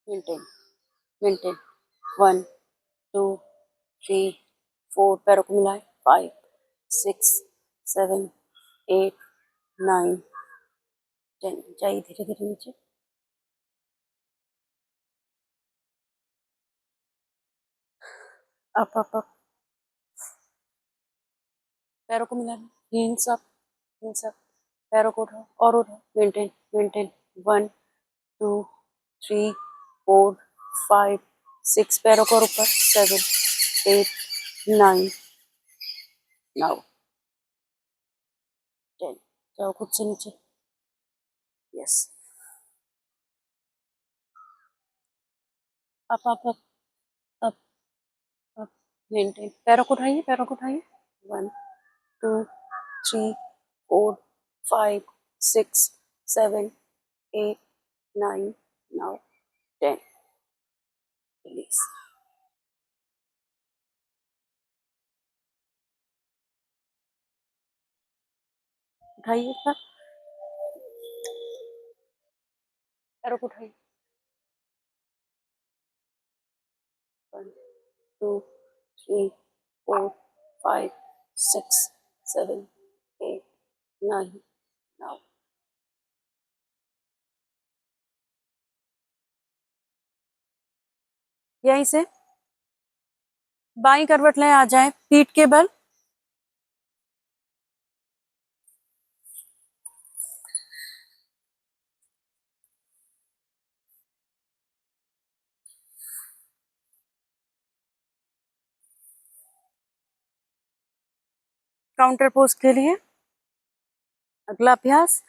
Maintain maintain. 1 2 3 4, पैरों को मिलाएं। 5 6 7 8 9 10। जाइए धीरे धीरे नीचे। Up up up. पैरों को मिलाएं। Heels up, heels up. पैरों को उठाओ और उठाओ। Maintain maintain. 1 2 3 4 5 6, पैरों को और ऊपर। 7 8 9 नाउ 10। जाओ खुद से नीचे। Yes. Up up up up up. Maintain. पैरों को उठाइए, पैरों को उठाइए। 1 2 3 4 5 6 7 8 9 नाउ 10। रिलीज। उठाइए एक बार। पैरों को उठाइए। 1 2 3 4 5 6 7 8 9 नाउ। यहीं से बाईं करवट लें, आ जाए पीठ के बल। काउंटर पोज के लिए अगला अभ्यास,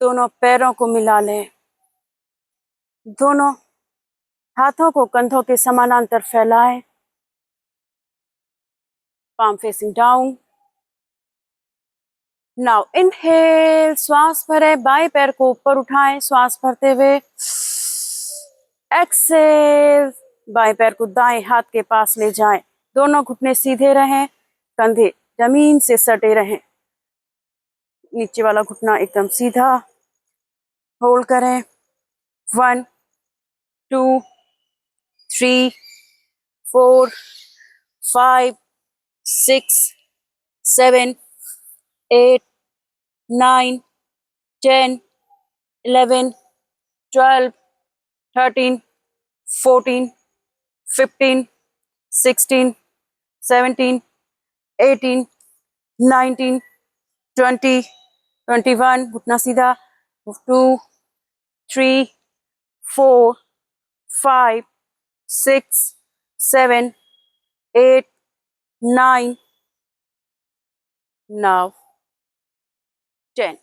दोनों पैरों को मिला लें। दोनों हाथों को कंधों के समानांतर फैलाएं। palm facing down. Now inhale, श्वास भरें, बाएं पैर को ऊपर उठाएं श्वास भरते हुए। एक्सेल, बाएं पैर को दाएं हाथ के पास ले जाएं। दोनों घुटने सीधे रहें, कंधे जमीन से सटे रहें। नीचे वाला घुटना एकदम सीधा। होल्ड करें। 1 2 3 4 5 6 7 8 9 10 11 12 13 14 15 16 17 18 19 20 21, घुटना सीधा। 2 3 4 5 6 7 8 9 नाउ 10।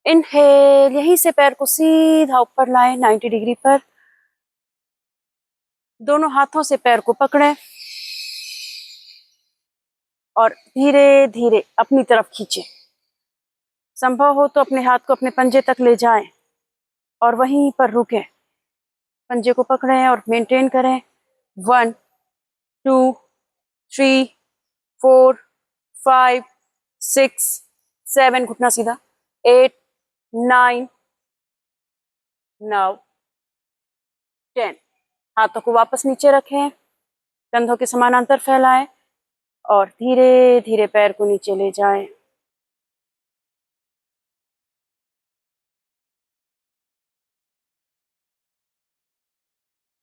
इनहेल, यहीं से पैर को सीधा ऊपर लाएं 90 डिग्री पर। दोनों हाथों से पैर को पकड़ें और धीरे धीरे अपनी तरफ खींचें। संभव हो तो अपने हाथ को अपने पंजे तक ले जाएं और वहीं पर रुकें। पंजे को पकड़ें और मेंटेन करें। 1 2 3 4 5 6 7, घुटना सीधा। 8 9 नाउ 10। हाथों को वापस नीचे रखें, कंधों के समानांतर फैलाएं और धीरे धीरे पैर को नीचे ले जाएं।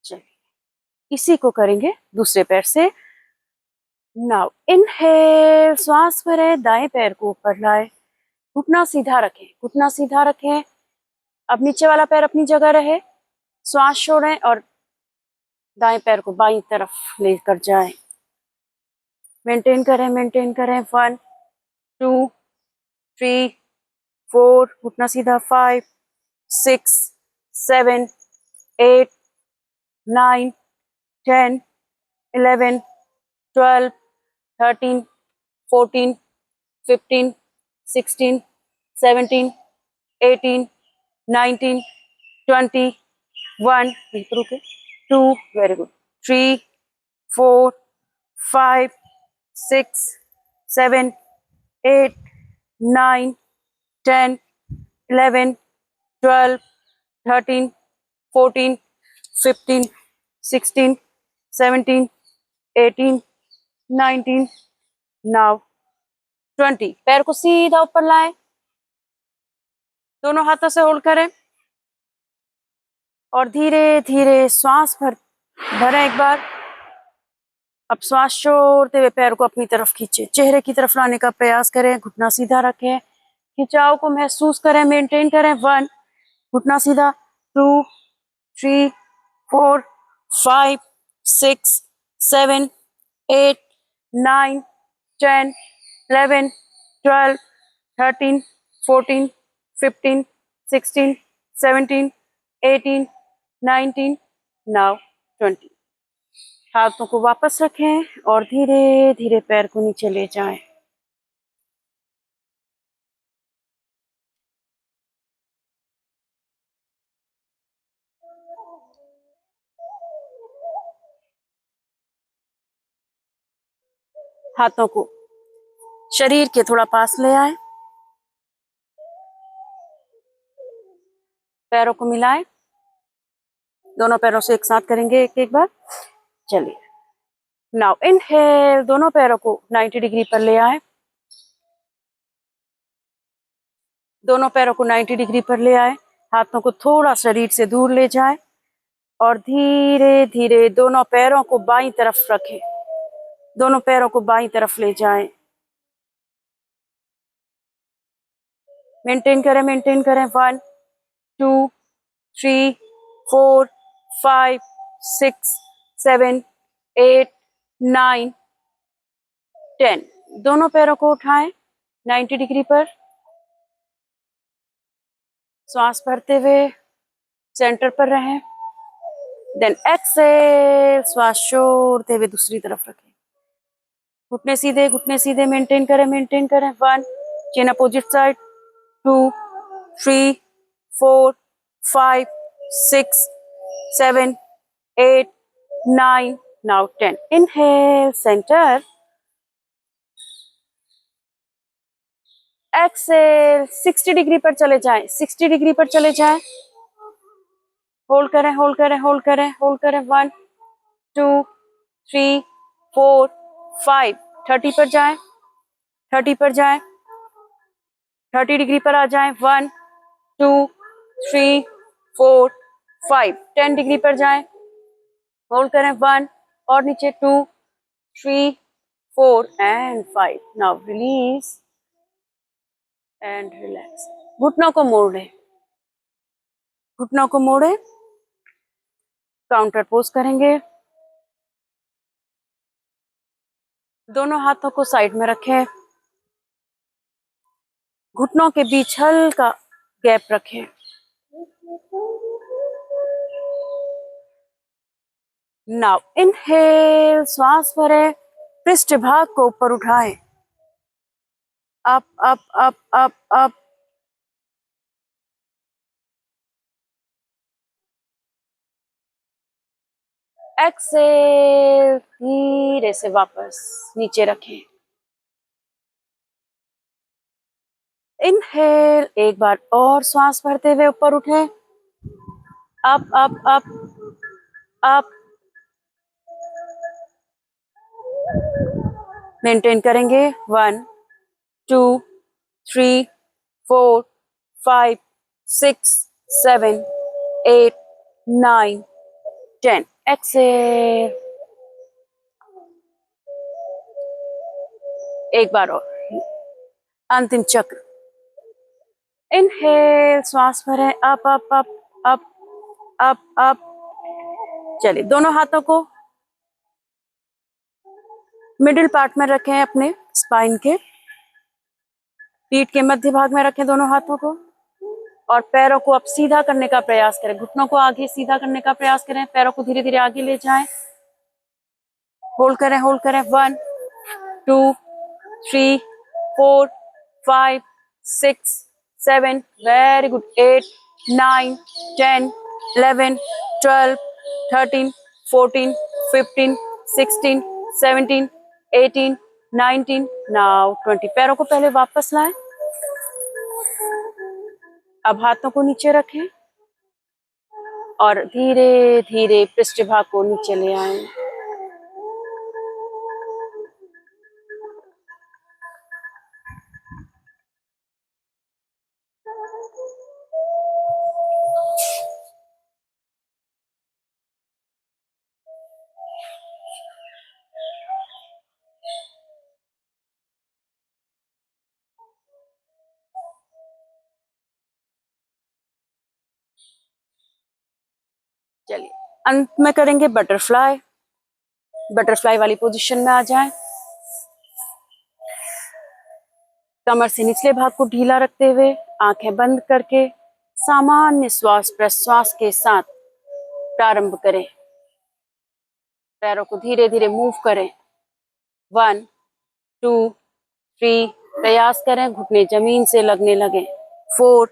चलिए, इसी को करेंगे दूसरे पैर से। नाउ इनहेल, श्वास भरें, दाएं पैर को ऊपर लाएं, घुटना सीधा रखें, घुटना सीधा रखें। अब नीचे वाला पैर अपनी जगह रहे। श्वास छोड़ें और दाएं पैर को बाईं तरफ लेकर जाएं। मेंटेन करें, मेंटेन करें। 1 2 3 4, घुटना सीधा। 5 6 7 8 9 10 11, 12, 13, 14, 15, 16, 17, 18, 19, 20, 1, 2, very good, 3, 4, 5, 6, 7, 8, 9, 10, 11, 12, 13, 14, 15, 16, 17, 18, 19, now 20. पैर को सीधा ऊपर लाएं, दोनों हाथों से होल्ड करें और धीरे धीरे श्वास भरें एक बार। अब श्वास छोड़ते हुए पैर को अपनी तरफ खींचे, चेहरे की तरफ लाने का प्रयास करें, घुटना सीधा रखें, खिंचाव को महसूस करें, मेंटेन करें। 1, घुटना सीधा, 2, 3, 4, 5, 6, 7, 8, 9, 10, 11, 12, 13, 14, 15, 16, 17, 18, 19, now 20. हाथों को वापस रखें और धीरे धीरे पैर को नीचे ले जाएं। हाथों को शरीर के थोड़ा पास ले आए, पैरों को मिलाएं, दोनों पैरों से एक साथ करेंगे एक एक बार। चलिए, नाउ इनहेल, दोनों पैरों को 90 डिग्री पर ले आए, दोनों पैरों को 90 डिग्री पर ले आए, हाथों को थोड़ा शरीर से दूर ले जाए और धीरे धीरे दोनों पैरों को बाईं तरफ रखें, दोनों पैरों को बाईं तरफ ले जाएं। मेंटेन करें, मेंटेन करें। 1, 2, 3, 4, 5, 6, 7, 8, 9, 10. दोनों पैरों को उठाएं 90 डिग्री पर, श्वास भरते हुए सेंटर पर रहें। देन एक्सेल, श्वास छोड़ते हुए दूसरी तरफ रखें, घुटने सीधे, घुटने सीधे, मेंटेन करें, मेंटेन करें। 1, chain opposite side, 2, 3, 4, 5, 6, 7, 8, 9, now 10. Inhale, center. Exhale, 60 degree पर चले जाएं, 60 डिग्री पर चले जाएं, होल्ड करें, होल्ड करें, होल्ड करें, होल्ड करें। 1, 2, 3, 4, 5, 30 पर जाएं, 30 पर जाएं, 30 डिग्री पर आ जाएं। 1, 2, 3, 4, 5, 10 डिग्री पर जाएं, होल्ड करें। 1 और नीचे, 2, 3, 4 and 5. Now release and relax. घुटनों को मोड़ें, घुटनों को मोड़ें, काउंटर पोज करेंगे, दोनों हाथों को साइड में रखें, घुटनों के बीच हल्का गैप रखें। नाउ इनहेल, श्वास भरें, पृष्ठ भाग को ऊपर उठाएं, up up up up up. Exhale, धीरे से वापस नीचे रखें। इनहेल, एक बार और श्वास भरते हुए ऊपर उठें, up up up up. Maintain करेंगे। 1, 2, 3, 4, 5, 6, 7, 8, 9, 10. एक्सेल, एक बार और, अंतिम चक्र। इनहेल, श्वास भरें, up up up up up up. चलिए, दोनों हाथों को मिडिल पार्ट में रखें, अपने स्पाइन के पीठ के मध्य भाग में रखें दोनों हाथों को और पैरों को अब सीधा करने का प्रयास करें, घुटनों को आगे सीधा करने का प्रयास करें, पैरों को धीरे धीरे आगे ले जाएं। होल्ड करें, होल्ड करें। 1 2 3 4 5 6 7, वेरी गुड। 8 9 10 11 12 13 14 15 16 17 18 19, नाउ 20। पैरों को पहले वापस लाएं। अब हाथों को नीचे रखें और धीरे धीरे पृष्ठभाग को नीचे ले आएं। चलिए, अंत में करेंगे बटरफ्लाई। बटरफ्लाई वाली पोजीशन में आ जाएं। कमर से निचले भाग को ढीला रखते हुए आंखें बंद करके सामान्य श्वास प्रश्वास के साथ प्रारंभ करें। पैरों को धीरे धीरे मूव करें। 1 2 3, प्रयास करें घुटने जमीन से लगने लगे। 4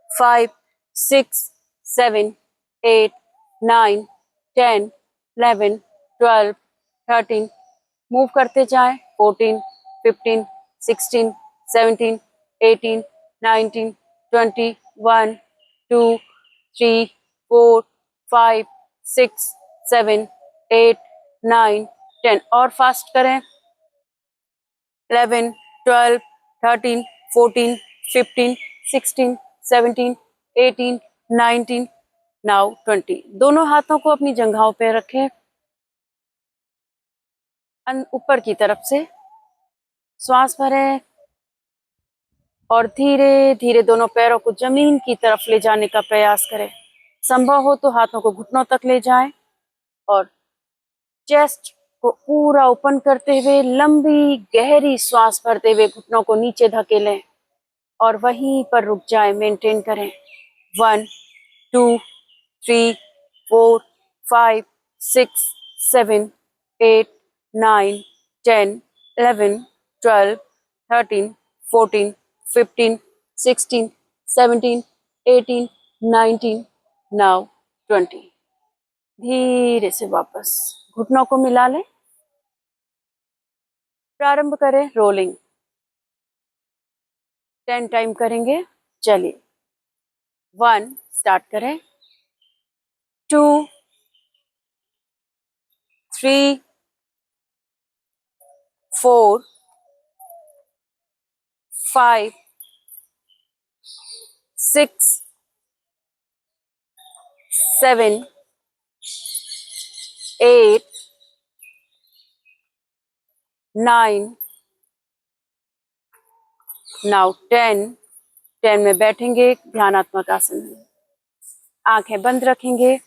5 6 7 8 9 10 11 12 13, मूव करते जाएं। 14 15 16 17 18 19 20 1 2 3 4 5 6 7 8 9 10, और फास्ट करें। 11 12 13 14 15 16 17 18 19, नाउ 20। दोनों हाथों को अपनी जंघाओं पर रखें। ऊपर की तरफ से श्वास भरें और धीरे धीरे दोनों पैरों को जमीन की तरफ ले जाने का प्रयास करें। संभव हो तो हाथों को घुटनों तक ले जाएं और चेस्ट को पूरा ओपन करते हुए लंबी गहरी श्वास भरते हुए घुटनों को नीचे धकेलें और वहीं पर रुक जाएं, मेंटेन करें। 1 2 3 4 5 6 7 8 9 10 11 12 13 14 15 16 17 18 19, नाउ 20। धीरे से वापस घुटनों को मिला लें। प्रारंभ करें रोलिंग। 10 टाइम करेंगे। चलिए, 1 स्टार्ट करें। 2 3 4 5 6 7 8 9, नाउ 10। 10 में बैठेंगे ध्यानात्मक आसन में। आंखें बंद रखेंगे।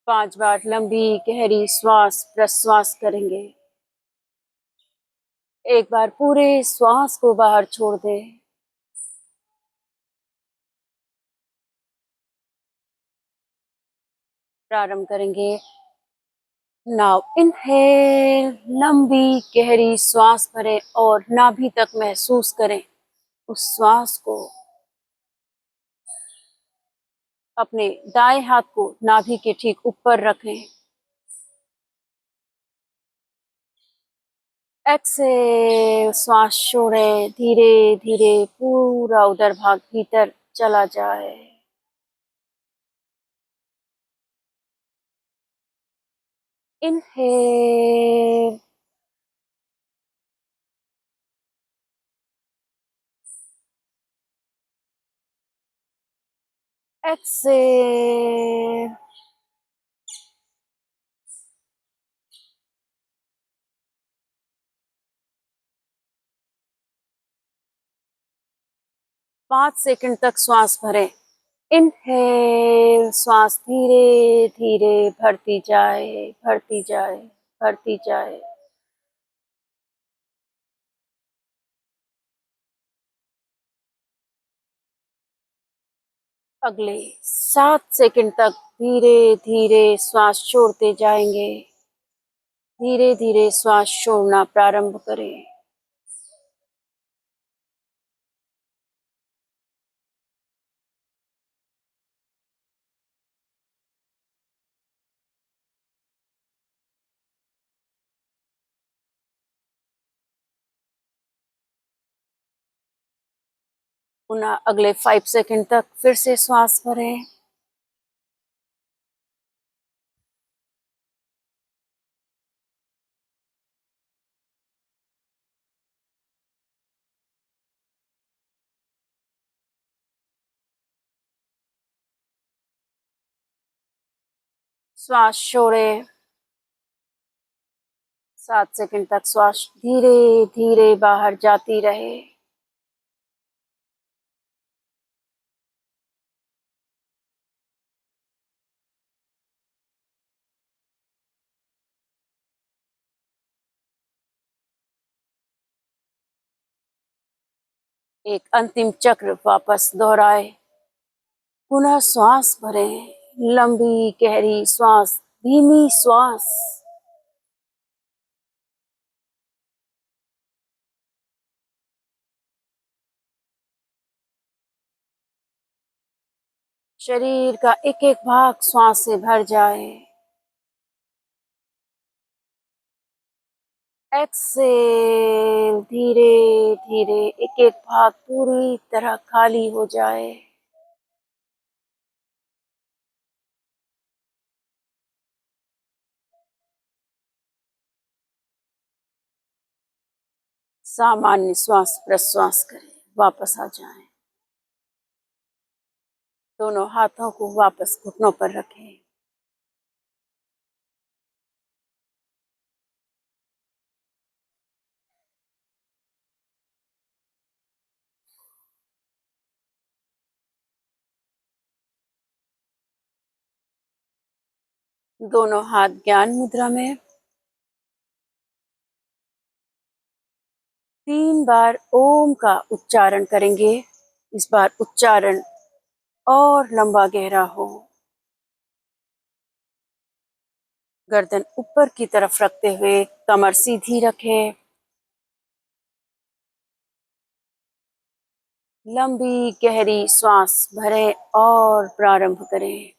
पांच बार लंबी गहरी श्वास प्रश्वास करेंगे। एक बार पूरे श्वास को बाहर छोड़ दें। प्रारंभ करेंगे। नाउ इनहेल, लंबी गहरी श्वास भरें और नाभि तक महसूस करें उस श्वास को। अपने दाएं हाथ को नाभि के ठीक ऊपर रखें। एक्सेल, श्वास छोड़ें। धीरे धीरे पूरा उदर भाग भीतर चला जाए। Inhale, Excel. 5 सेकंड तक श्वास भरें। इनहेल, श्वास धीरे धीरे भरती जाए, भरती जाए, भरती जाए। अगले 7 सेकंड तक धीरे धीरे श्वास छोड़ते जाएंगे। धीरे धीरे श्वास छोड़ना प्रारंभ करें। पुनः अगले 5 सेकंड तक फिर से श्वास भरें। श्वास छोड़ें। 7 सेकंड तक श्वास धीरे धीरे बाहर जाती रहे। एक अंतिम चक्र वापस दोहराए। पुनः श्वास भरें, लंबी गहरी श्वास, धीमी श्वास। शरीर का एक एक भाग श्वास से भर जाए। एक्सेल, धीरे धीरे एक एक भाग पूरी तरह खाली हो जाए। सामान्य श्वास प्रश्वास करें, वापस आ जाएं। दोनों हाथों को वापस घुटनों पर रखें। दोनों हाथ ज्ञान मुद्रा में। 3 बार ओम का उच्चारण करेंगे। इस बार उच्चारण और लंबा गहरा हो। गर्दन ऊपर की तरफ रखते हुए कमर सीधी रखें। लंबी गहरी श्वास भरें और प्रारंभ करें।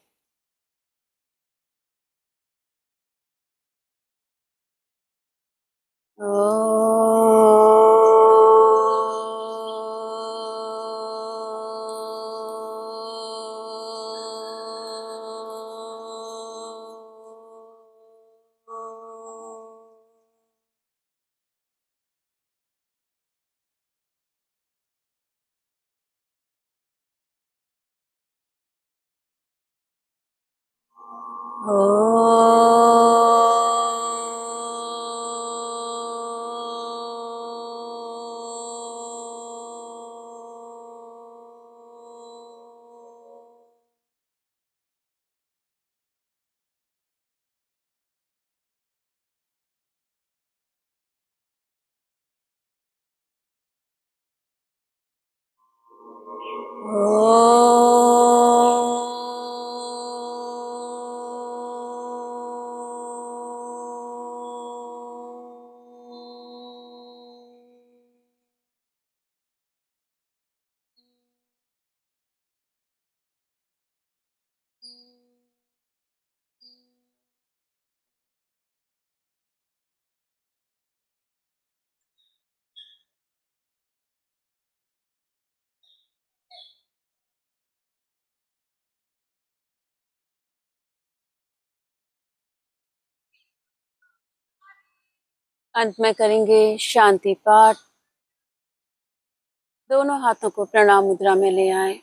अंत में करेंगे शांति पाठ। दोनों हाथों को प्रणाम मुद्रा में ले आए।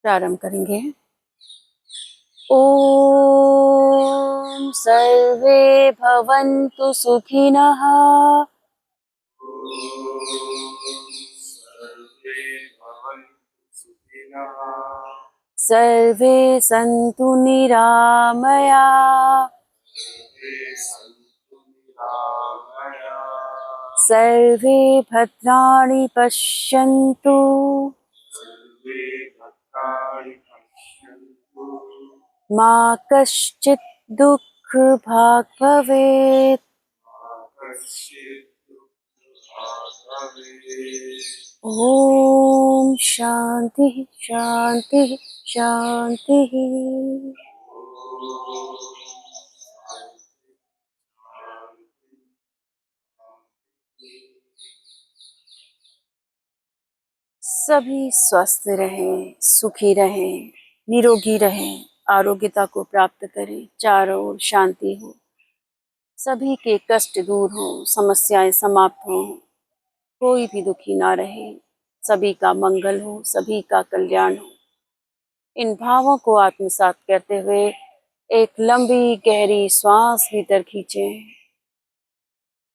प्रारंभ करेंगे। ओम सर्वे भवन्तु सुखिनः। सर्वे सन्तु निरामया। सर्वे भद्राणि पश्यन्तु। मा कश्चित् दुःखभाग् भवेत्। ओम शांति शांति शांति। सभी स्वस्थ रहें, सुखी रहें, निरोगी रहें, आरोग्यता को प्राप्त करें, चारों ओर शांति हो, सभी के कष्ट दूर हो, समस्याएं समाप्त हो, कोई भी दुखी ना रहे, सभी का मंगल हो, सभी का कल्याण हो। इन भावों को आत्मसात करते हुए एक लंबी गहरी श्वास भीतर खींचें।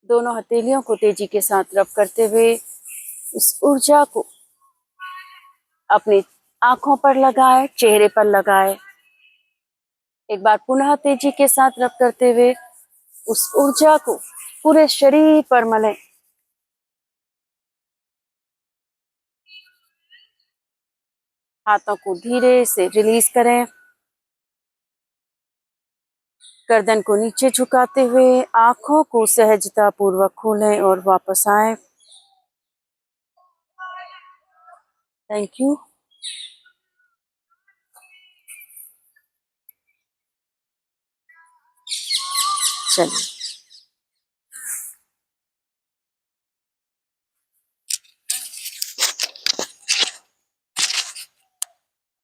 दोनों हथेलियों को तेजी के साथ रब करते हुए उस ऊर्जा को अपनी आंखों पर लगाए, चेहरे पर लगाए। एक बार पुनः तेजी के साथ रब करते हुए उस ऊर्जा को पूरे शरीर पर मलें। हाथों को धीरे से रिलीज करें। गर्दन को नीचे झुकाते हुए आंखों को सहजता पूर्वक खोलें और वापस आए। Thank you. चलिए।